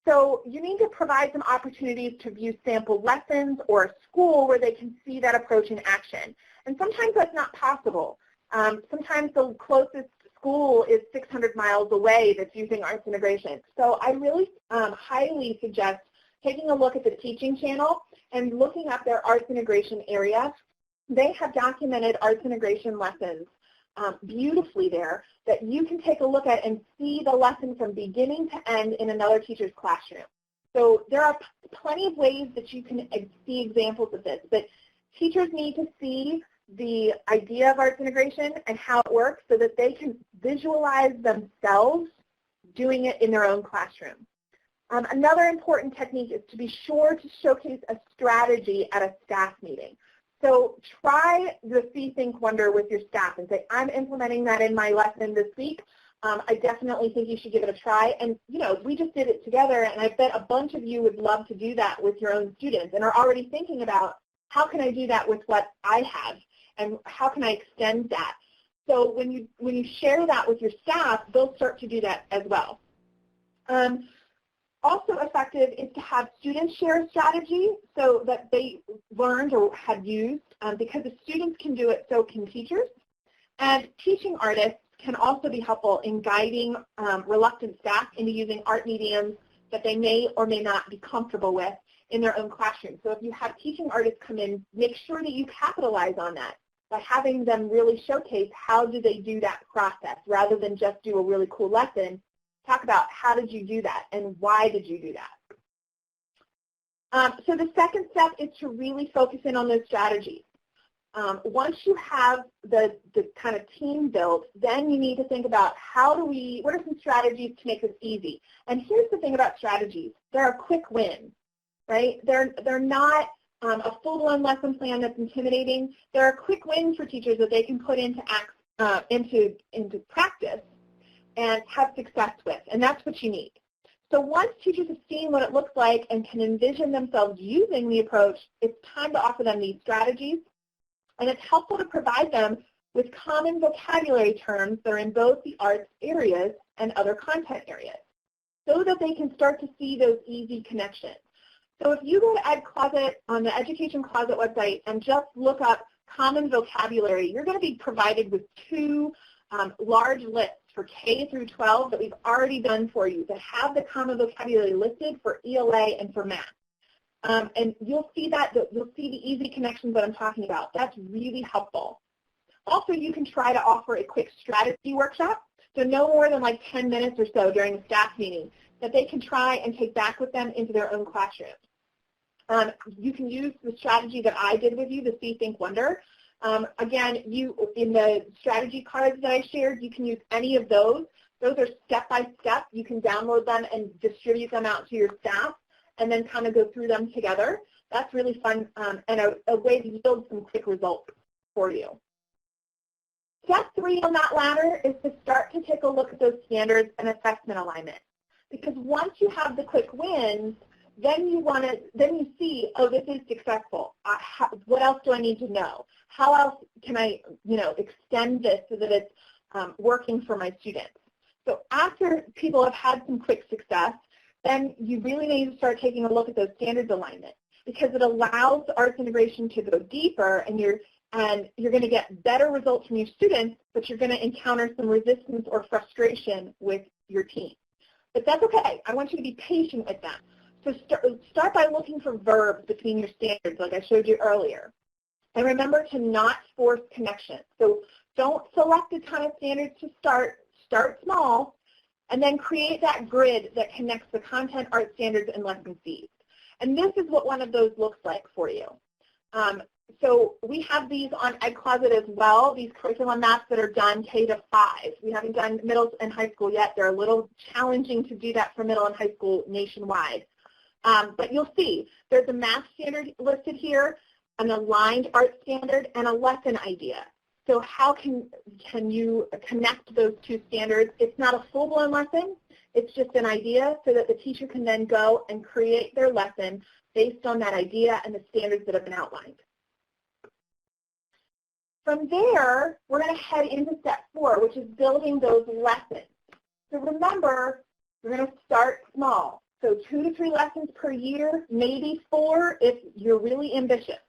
So you need to provide some opportunities to view sample lessons or a school where they can see that approach in action. And sometimes that's not possible. Sometimes the closest school is 600 miles away that's using arts integration. So I really highly suggest taking a look at the teaching channel and looking up their arts integration area. They have documented arts integration lessons beautifully there that you can take a look at and see the lesson from beginning to end in another teacher's classroom. So there are plenty of ways that you can see examples of this, but teachers need to see the idea of arts integration and how it works so that they can visualize themselves doing it in their own classroom. Another important technique is to be sure to showcase a strategy at a staff meeting. So try the See, Think, Wonder with your staff and say, I'm implementing that in my lesson this week. I definitely think you should give it a try. And, you know, we just did it together, and I bet a bunch of you would love to do that with your own students and are already thinking about how can I do that with what I have and how can I extend that. So when you share that with your staff, they'll start to do that as well. Also effective is to have students share a strategy so that they learned or had used, because if students can do it, so can teachers. And teaching artists can also be helpful in guiding reluctant staff into using art mediums that they may or may not be comfortable with in their own classroom. So if you have teaching artists come in, make sure that you capitalize on that by having them really showcase how do they do that process rather than just do a really cool lesson. Talk about how did you do that and why did you do that. So the second step is to really focus in on those strategies. Once you have the kind of team built, then you need to think about what are some strategies to make this easy. And here's the thing about strategies. They're a quick win, right? They're not a full-blown lesson plan that's intimidating. They're a quick win for teachers that they can put into practice and have success with, and that's what you need. So once teachers have seen what it looks like and can envision themselves using the approach, it's time to offer them these strategies, and it's helpful to provide them with common vocabulary terms that are in both the arts areas and other content areas so that they can start to see those easy connections. So if you go to Ed Closet on the Education Closet website and just look up common vocabulary, you're going to be provided with two large lists for K through 12 that we've already done for you that have the common vocabulary listed for ELA and for math. And you'll see the easy connections that I'm talking about. That's really helpful. Also, you can try to offer a quick strategy workshop, so no more than like 10 minutes or so during the staff meeting that they can try and take back with them into their own classroom. You can use the strategy that I did with you, the See, Think, Wonder. Again, in the strategy cards that I shared, you can use any of those. Those are step-by-step. You can download them and distribute them out to your staff and then kind of go through them together. That's really fun and a way to yield some quick results for you. Step 3 on that ladder is to start to take a look at those standards and assessment alignment. Because once you have the quick wins, then you see, oh, this is successful. What else do I need to know? How else can I, extend this so that it's working for my students? So after people have had some quick success, then you really need to start taking a look at those standards alignment, because it allows arts integration to go deeper, and you're going to get better results from your students, but you're going to encounter some resistance or frustration with your team. But that's okay. I want you to be patient with them. So start by looking for verbs between your standards, like I showed you earlier. And remember to not force connection. So don't select a ton of standards to start. Start small, and then create that grid that connects the content, art standards, and lesson Cs. And this is what one of those looks like for you. So we have these on Ed Closet as well, these curriculum maps that are done K to 5. We haven't done middle and high school yet. They're a little challenging to do that for middle and high school nationwide. But you'll see there's a math standard listed here, an aligned art standard, and a lesson idea. So how can you connect those two standards? It's not a full-blown lesson. It's just an idea so that the teacher can then go and create their lesson based on that idea and the standards that have been outlined. From there, we're going to head into step 4, which is building those lessons. So remember, we're going to start small. So 2 to 3 lessons per year, maybe 4 if you're really ambitious.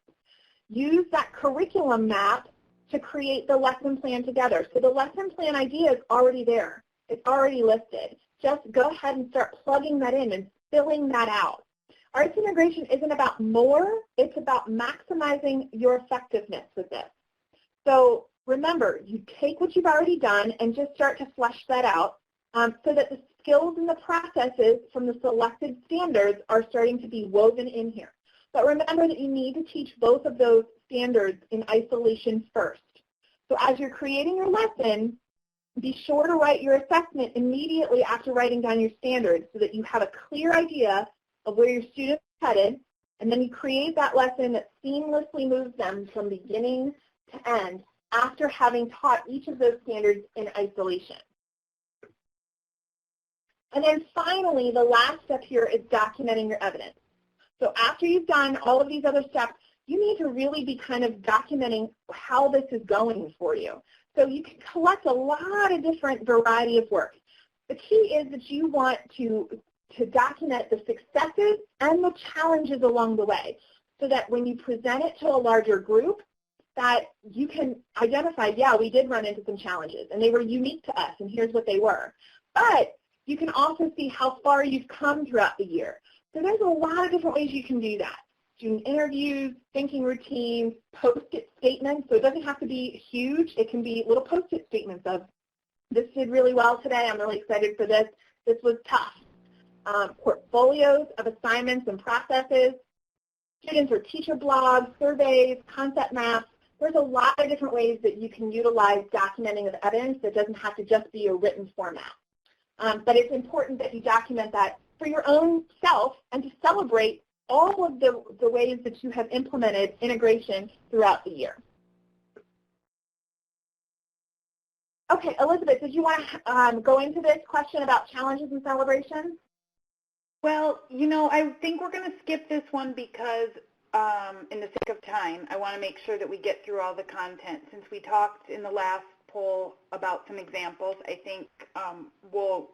Use that curriculum map to create the lesson plan together. So the lesson plan idea is already there. It's already listed. Just go ahead and start plugging that in and filling that out. Arts integration isn't about more, it's about maximizing your effectiveness with this. So remember, you take what you've already done and just start to flesh that out so that the skills and the processes from the selected standards are starting to be woven in here. But remember that you need to teach both of those standards in isolation first. So as you're creating your lesson, be sure to write your assessment immediately after writing down your standards so that you have a clear idea of where your students are headed, and then you create that lesson that seamlessly moves them from beginning to end after having taught each of those standards in isolation. And then finally, the last step here is documenting your evidence. So after you've done all of these other steps, you need to really be kind of documenting how this is going for you. So you can collect a lot of different variety of work. The key is that you want to document the successes and the challenges along the way so that when you present it to a larger group, that you can identify, yeah, we did run into some challenges and they were unique to us and here's what they were. But you can also see how far you've come throughout the year. So there's a lot of different ways you can do that. Doing interviews, thinking routines, post-it statements. So it doesn't have to be huge. It can be little post-it statements of, this did really well today. I'm really excited for this. This was tough. Portfolios of assignments and processes, students or teacher blogs, surveys, concept maps. There's a lot of different ways that you can utilize documenting of evidence that doesn't have to just be a written format. But it's important that you document that for your own self and to celebrate all of the ways that you have implemented integration throughout the year. Okay, Elizabeth, did you want to go into this question about challenges and celebrations? Well, I think we're going to skip this one because in the sake of time, I want to make sure that we get through all the content. Since we talked in the last poll about some examples, I think we'll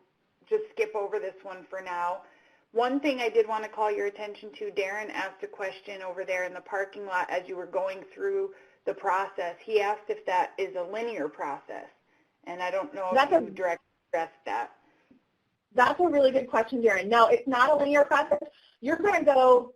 just skip over this one for now. One thing I did want to call your attention to, Darren asked a question over there in the parking lot as you were going through the process. He asked if that is a linear process, and I don't know if you directly addressed that. That's a really good question, Darren. No, it's not a linear process. You're going to go,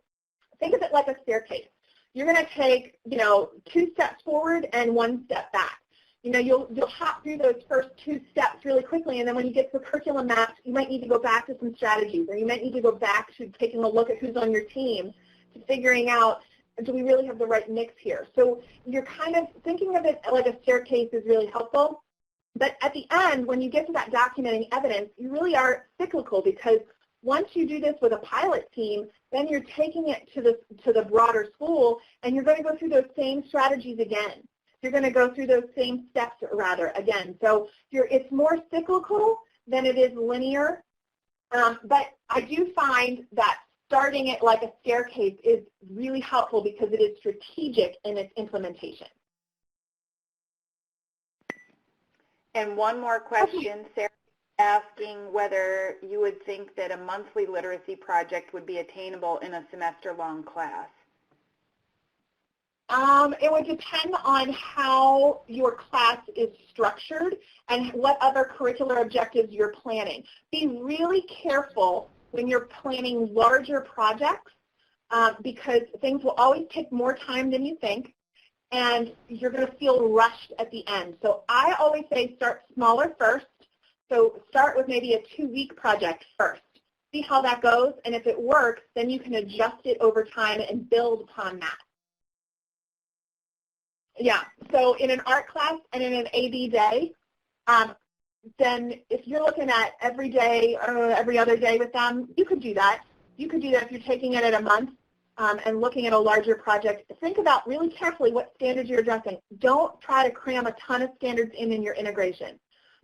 think of it like a staircase. You're going to take, 2 steps forward and 1 step back. You'll hop through those first 2 steps really quickly, and then when you get to the curriculum maps, you might need to go back to some strategies, or you might need to go back to taking a look at who's on your team, to figuring out, do we really have the right mix here? So you're kind of thinking of it like a staircase is really helpful. But at the end, when you get to that documenting evidence, you really are cyclical because Once you do this with a pilot team, then you're taking it to the broader school, and you're going to go through those same strategies again. You're going to go through those same steps rather again. So it's more cyclical than it is linear, but I do find that starting it like a staircase is really helpful because it is strategic in its implementation. And one more question, Sarah, asking whether you would think that a monthly literacy project would be attainable in a semester-long class. It would depend on how your class is structured and what other curricular objectives you're planning. Be really careful when you're planning larger projects because things will always take more time than you think, and you're going to feel rushed at the end. So I always say start smaller first. So start with maybe a 2-week project first. See how that goes, and if it works, then you can adjust it over time and build upon that. Yeah, so in an art class and in an AB day, then if you're looking at every day or every other day with them, you could do that. You could do that if you're taking it at a month and looking at a larger project. Think about really carefully what standards you're addressing. Don't try to cram a ton of standards in your integration.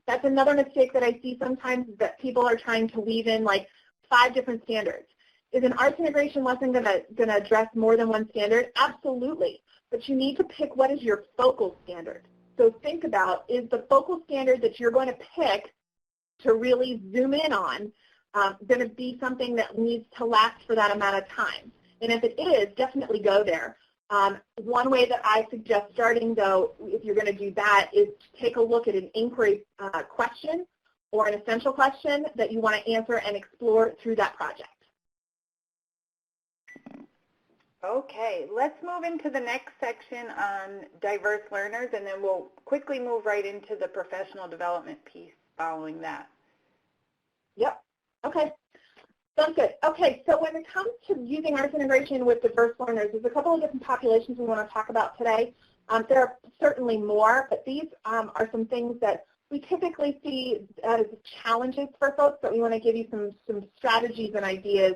That's another mistake that I see sometimes, that people are trying to weave in like 5 different standards. Is an arts integration lesson going to address more than one standard? Absolutely. But you need to pick what is your focal standard. So think about, is the focal standard that you're going to pick to really zoom in on going to be something that needs to last for that amount of time? And if it is, definitely go there. One way that I suggest starting, though, if you're going to do that, is to take a look at an inquiry question or an essential question that you want to answer and explore through that project. Okay, let's move into the next section on diverse learners, and then we'll quickly move right into the professional development piece following that. Yep. Okay. Sounds good. Okay, so when it comes to using arts integration with diverse learners, there's a couple of different populations we want to talk about today. There are certainly more, but these are some things that we typically see as challenges for folks, but we want to give you some strategies and ideas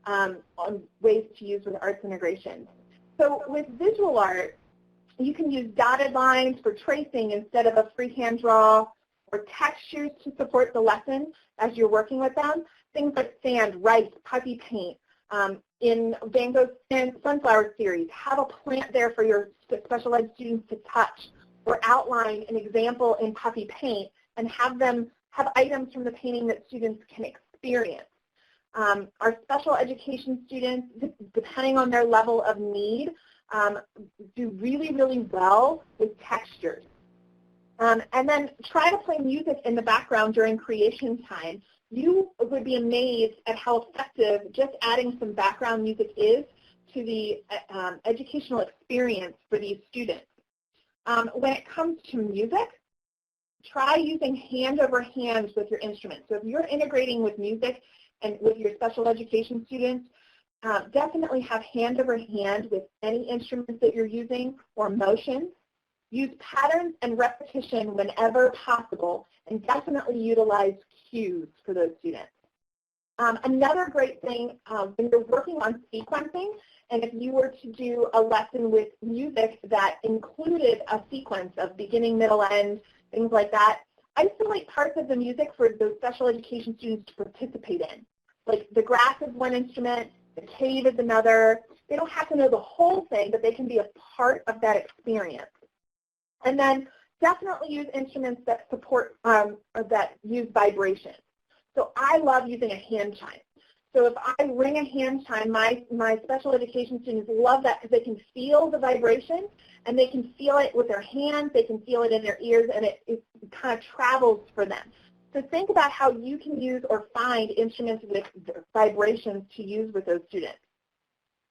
on ways to use with arts integration. So with visual art, you can use dotted lines for tracing instead of a freehand draw, or textures to support the lesson as you're working with them. Things like sand, rice, puffy paint. In Van Gogh's Sunflower series, have a plant there for your special ed students to touch, or outline an example in puffy paint and have them have items from the painting that students can experience. Our special education students, depending on their level of need, do really, really well with textures. And then try to play music in the background during creation time. You would be amazed at how effective just adding some background music is to the educational experience for these students. When it comes to music, try using hand over hand with your instruments. So if you're integrating with music and with your special education students, definitely have hand over hand with any instruments that you're using or motion. Use patterns and repetition whenever possible, and definitely utilize cues for those students. Another great thing when you're working on sequencing, and if you were to do a lesson with music that included a sequence of beginning, middle, end, things like that, isolate parts of the music for those special education students to participate in. Like the grass is one instrument, the cave is another. They don't have to know the whole thing, but they can be a part of that experience. And then definitely use instruments that support or that use vibration. So I love using a hand chime. So if I ring a hand chime, my special education students love that because they can feel the vibration and they can feel it with their hands, they can feel it in their ears, and it kind of travels for them. So think about how you can use or find instruments with vibrations to use with those students.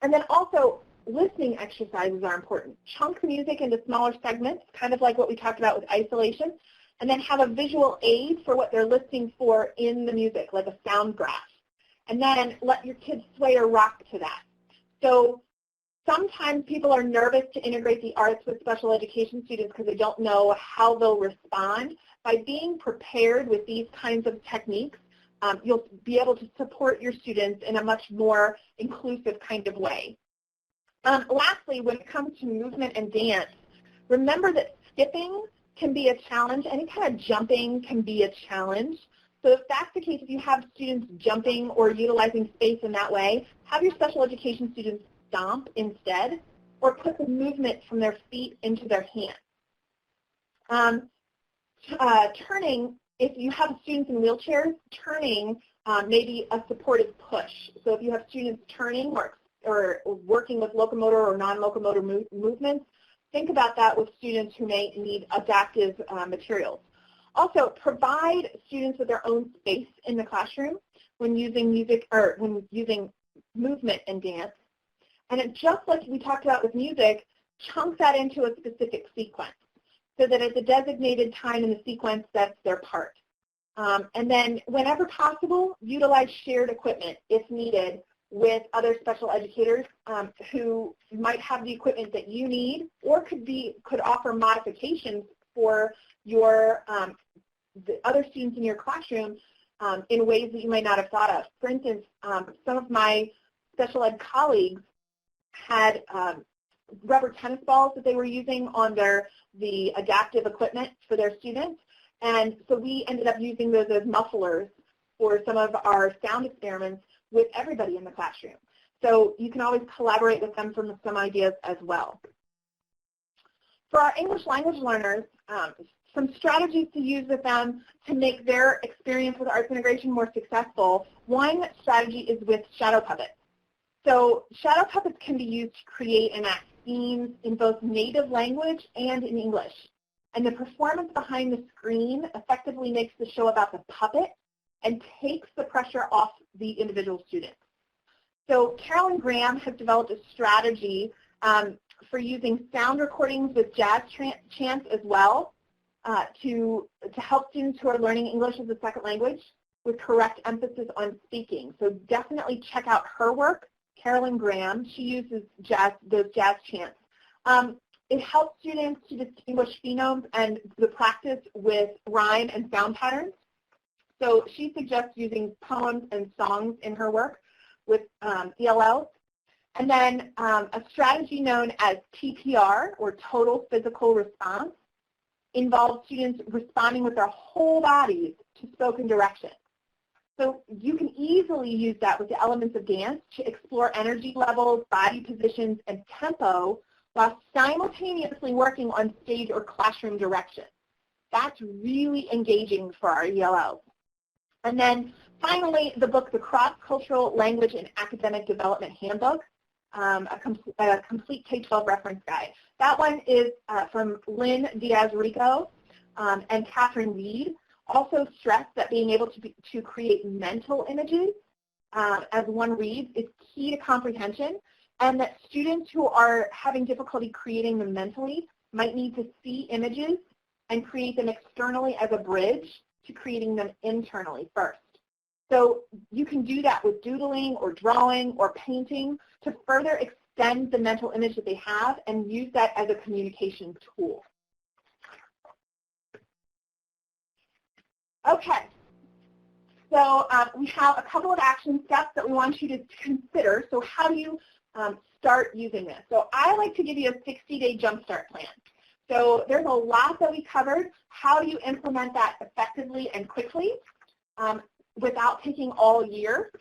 And then also, listening exercises are important. Chunk music into smaller segments, kind of like what we talked about with isolation, and then have a visual aid for what they're listening for in the music, like a sound graph. And then let your kids sway or rock to that. So sometimes people are nervous to integrate the arts with special education students because they don't know how they'll respond. By being prepared with these kinds of techniques, you'll be able to support your students in a much more inclusive kind of way. Lastly, when it comes to movement and dance, remember that skipping can be a challenge. Any kind of jumping can be a challenge. So if that's the case, if you have students jumping or utilizing space in that way, have your special education students stomp instead, or put the movement from their feet into their hands. Turning, if you have students in wheelchairs, turning may be a supportive push. So if you have students turning or working with locomotor or non-locomotor movements, think about that with students who may need adaptive materials. Also, provide students with their own space in the classroom when using music or when using movement and dance. And it, just like we talked about with music, chunk that into a specific sequence so that at the designated time in the sequence, that's their part. And then whenever possible, utilize shared equipment if needed with other special educators who might have the equipment that you need or could offer modifications for your the other students in your classroom in ways that you might not have thought of. For instance, some of my special ed colleagues had rubber tennis balls that they were using on the adaptive equipment for their students, and so we ended up using those as mufflers for some of our sound experiments with everybody in the classroom. So you can always collaborate with them for some ideas as well. For our English language learners, some strategies to use with them to make their experience with arts integration more successful. One strategy is with shadow puppets. So shadow puppets can be used to create and act scenes in both native language and in English. And the performance behind the screen effectively makes the show about the puppet and takes the pressure off the individual student. So Carolyn Graham has developed a strategy for using sound recordings with jazz chants as well to help students who are learning English as a second language with correct emphasis on speaking. So definitely check out her work, Carolyn Graham. She uses those jazz chants. It helps students to distinguish phonemes and the practice with rhyme and sound patterns. So she suggests using poems and songs in her work with ELLs. And then a strategy known as TPR, or Total Physical Response, involves students responding with their whole bodies to spoken direction. So you can easily use that with the elements of dance to explore energy levels, body positions, and tempo while simultaneously working on stage or classroom direction. That's really engaging for our ELLs. And then finally, the book, The Cross-Cultural Language and Academic Development Handbook, a complete K-12 reference guide. That one is from Lynn Diaz-Rico and Catherine Reed. Also stress that being able to create mental images as one reads is key to comprehension, and that students who are having difficulty creating them mentally might need to see images and create them externally as a bridge to creating them internally first. So you can do that with doodling or drawing or painting to further extend the mental image that they have and use that as a communication tool. Okay, so we have a couple of action steps that we want you to consider. So how do you start using this? So I like to give you a 60-day jumpstart plan. So there's a lot that we covered. How do you implement that effectively and quickly without taking all year?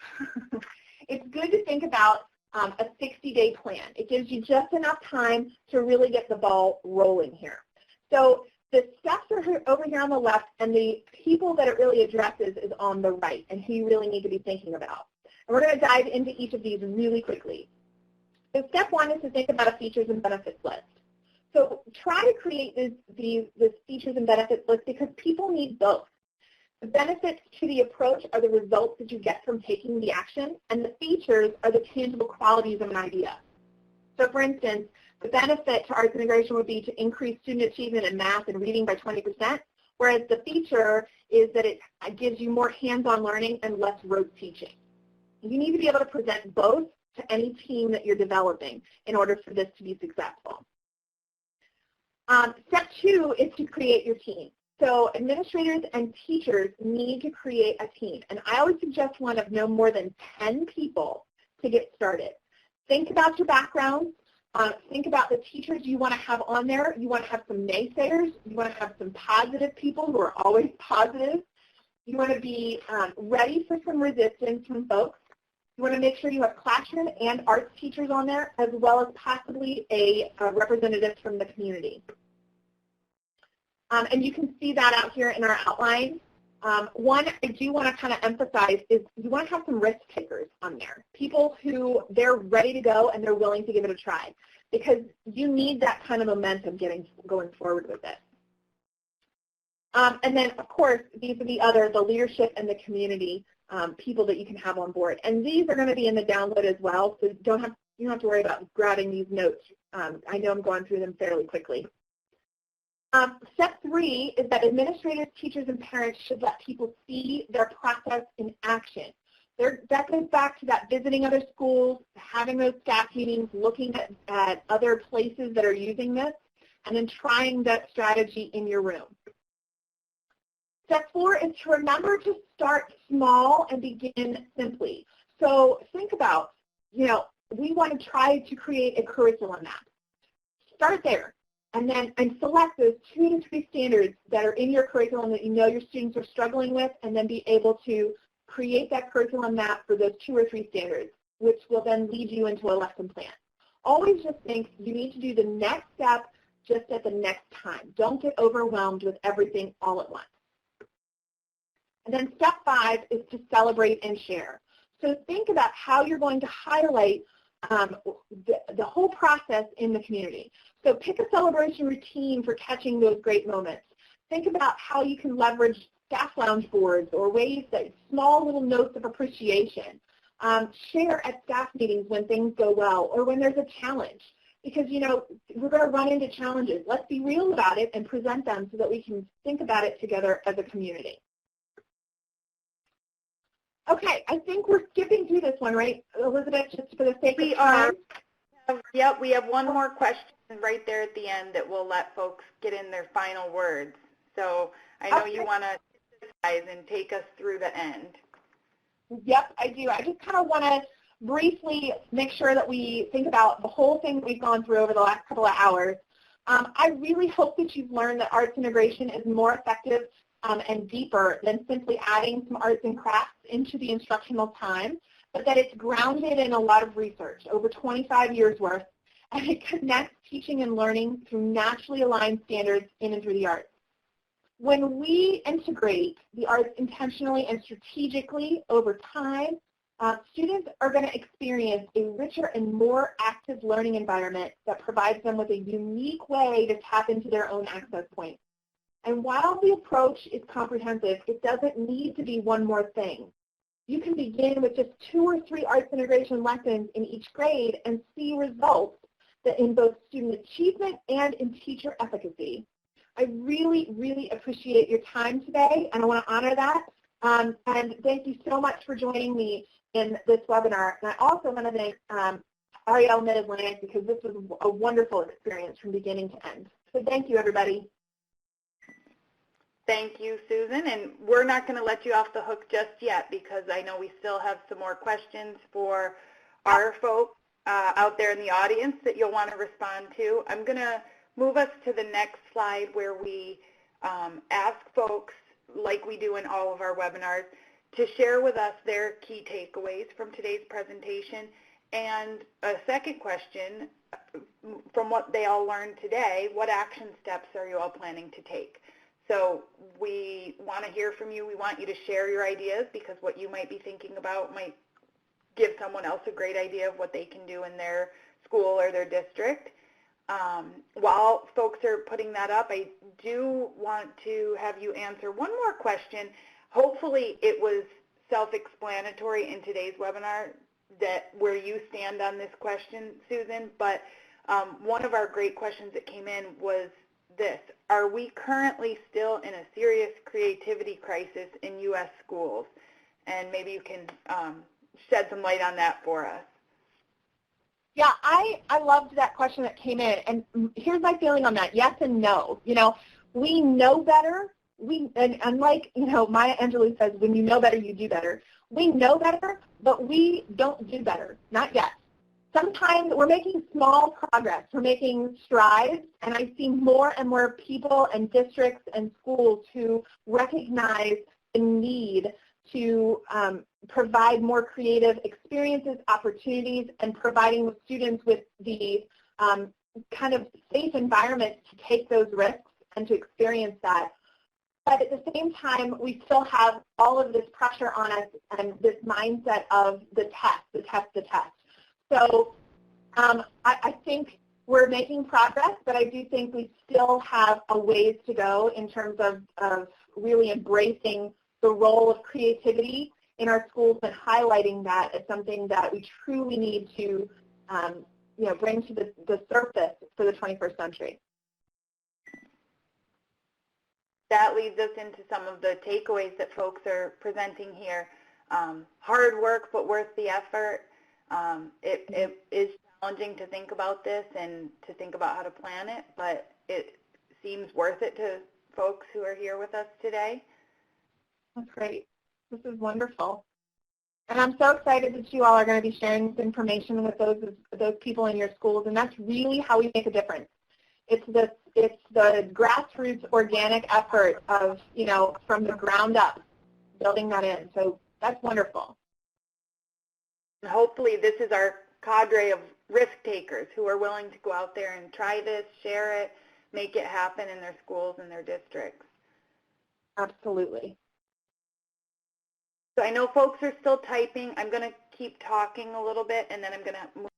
It's good to think about a 60-day plan. It gives you just enough time to really get the ball rolling here. So the steps are over here on the left, and the people that it really addresses is on the right, and who you really need to be thinking about. And we're going to dive into each of these really quickly. So step one is to think about a features and benefits list. So try to create this features and benefits list because people need both. The benefits to the approach are the results that you get from taking the action, and the features are the tangible qualities of an idea. So for instance, the benefit to arts integration would be to increase student achievement in math and reading by 20%, whereas the feature is that it gives you more hands-on learning and less rote teaching. You need to be able to present both to any team that you're developing in order for this to be successful. Step two is to create your team. So administrators and teachers need to create a team. And I always suggest one of no more than 10 people to get started. Think about your background. Think about the teachers you want to have on there. You want to have some naysayers. You want to have some positive people who are always positive. You want to be ready for some resistance from folks. You want to make sure you have classroom and arts teachers on there, as well as possibly a representative from the community. And you can see that out here in our outline. One I do want to kind of emphasize is you want to have some risk takers on there, people who they're ready to go and they're willing to give it a try, because you need that kind of momentum going forward with it. And then, of course, these are the leadership and the community people that you can have on board. And these are going to be in the download as well, so you don't have to worry about grabbing these notes. I know I'm going through them fairly quickly. Step 3 is that administrators, teachers, and parents should let people see their process in action. That goes back to that visiting other schools, having those staff meetings, looking at other places that are using this, and then trying that strategy in your room. Step 4 is to remember to start small and begin simply. So think about, we want to try to create a curriculum map. Start there. And select those 2 to 3 standards that are in your curriculum that you know your students are struggling with, and then be able to create that curriculum map for those 2 or 3 standards, which will then lead you into a lesson plan. Always just think you need to do the next step just at the next time. Don't get overwhelmed with everything all at once. And then step 5 is to celebrate and share. So think about how you're going to highlight the whole process in the community. So pick a celebration routine for catching those great moments. Think about how you can leverage staff lounge boards or ways that small little notes of appreciation. Share at staff meetings when things go well or when there's a challenge. Because, we're going to run into challenges. Let's be real about it and present them so that we can think about it together as a community. Okay, I think we're skipping through this one, right, Elizabeth, just for the sake of time? Yep, we have one more question right there at the end that will let folks get in their final words. So I know you want to synthesize and take us through the end. Yep, I do. I just kind of want to briefly make sure that we think about the whole thing that we've gone through over the last couple of hours. I really hope that you've learned that arts integration is more effective and deeper than simply adding some arts and crafts into the instructional time, but that it's grounded in a lot of research, over 25 years worth, and it connects teaching and learning through naturally aligned standards in and through the arts. When we integrate the arts intentionally and strategically over time, students are going to experience a richer and more active learning environment that provides them with a unique way to tap into their own access points. And while the approach is comprehensive, it doesn't need to be one more thing. You can begin with just 2 or 3 arts integration lessons in each grade and see results that in both student achievement and in teacher efficacy. I really, really appreciate your time today, and I want to honor that. And thank you so much for joining me in this webinar. And I also want to thank Ariel Mid-Atlantic, because this was a wonderful experience from beginning to end. So thank you, everybody. Thank you, Susan, and we're not going to let you off the hook just yet, because I know we still have some more questions for our folks out there in the audience that you'll want to respond to. I'm going to move us to the next slide where we ask folks, like we do in all of our webinars, to share with us their key takeaways from today's presentation. And a second question, from what they all learned today, what action steps are you all planning to take? So we want to hear from you. We want you to share your ideas, because what you might be thinking about might give someone else a great idea of what they can do in their school or their district. While folks are putting that up, I do want to have you answer one more question. Hopefully it was self-explanatory in today's webinar that where you stand on this question, Susan, but one of our great questions that came in was this: are we currently still in a serious creativity crisis in U.S. schools? And maybe you can shed some light on that for us. Yeah, I loved that question that came in, and here's my feeling on that: yes and no. We know better, and like, Maya Angelou says, when you know better, you do better. We know better, but we don't do better, not yet. Sometimes we're making small progress. We're making strides, and I see more and more people and districts and schools who recognize the need to provide more creative experiences, opportunities, and providing students with the kind of safe environment to take those risks and to experience that. But at the same time, we still have all of this pressure on us and this mindset of the test, the test, the test. So I think we're making progress, but I do think we still have a ways to go in terms of really embracing the role of creativity in our schools and highlighting that as something that we truly need to bring to the surface for the 21st century. That leads us into some of the takeaways that folks are presenting here. Hard work, but worth the effort. It is challenging to think about this and to think about how to plan it, but it seems worth it to folks who are here with us today. That's great. This is wonderful. And I'm so excited that you all are going to be sharing this information with those people in your schools, and that's really how we make a difference. It's the grassroots organic effort of, from the ground up, building that in. So that's wonderful. And hopefully this is our cadre of risk takers who are willing to go out there and try this, share it, make it happen in their schools and their districts. Absolutely. So I know folks are still typing. I'm going to keep talking a little bit, and then I'm going to move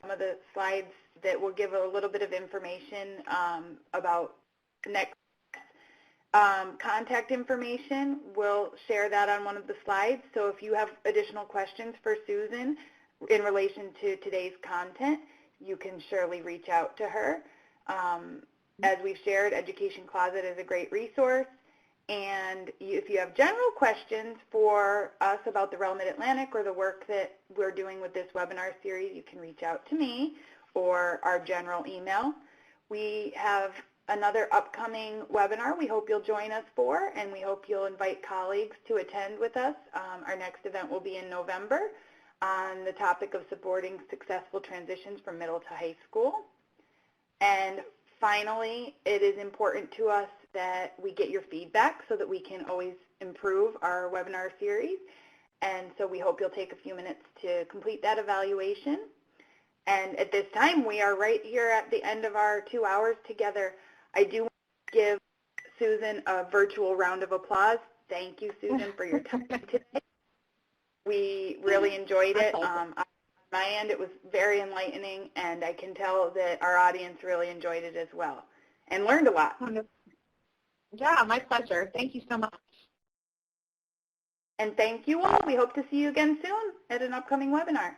some of the slides that will give a little bit of information about next contact information. We'll share that on one of the slides. So if you have additional questions for Susan in relation to today's content, you can surely reach out to her. As we've shared, Education Closet is a great resource. And if you have general questions for us about the Rel Mid-Atlantic or the work that we're doing with this webinar series, you can reach out to me or our general email. We have another upcoming webinar we hope you'll join us for, and we hope you'll invite colleagues to attend with us. Our next event will be in November on the topic of supporting successful transitions from middle to high school. And finally, it is important to us that we get your feedback so that we can always improve our webinar series. And so we hope you'll take a few minutes to complete that evaluation. And at this time, we are right here at the end of our 2 hours together. I do want to give Susan a virtual round of applause. Thank you, Susan, for your time today. We really enjoyed it. On my end, it was very enlightening, and I can tell that our audience really enjoyed it as well and learned a lot. Yeah, my pleasure. Thank you so much. And thank you all. We hope to see you again soon at an upcoming webinar.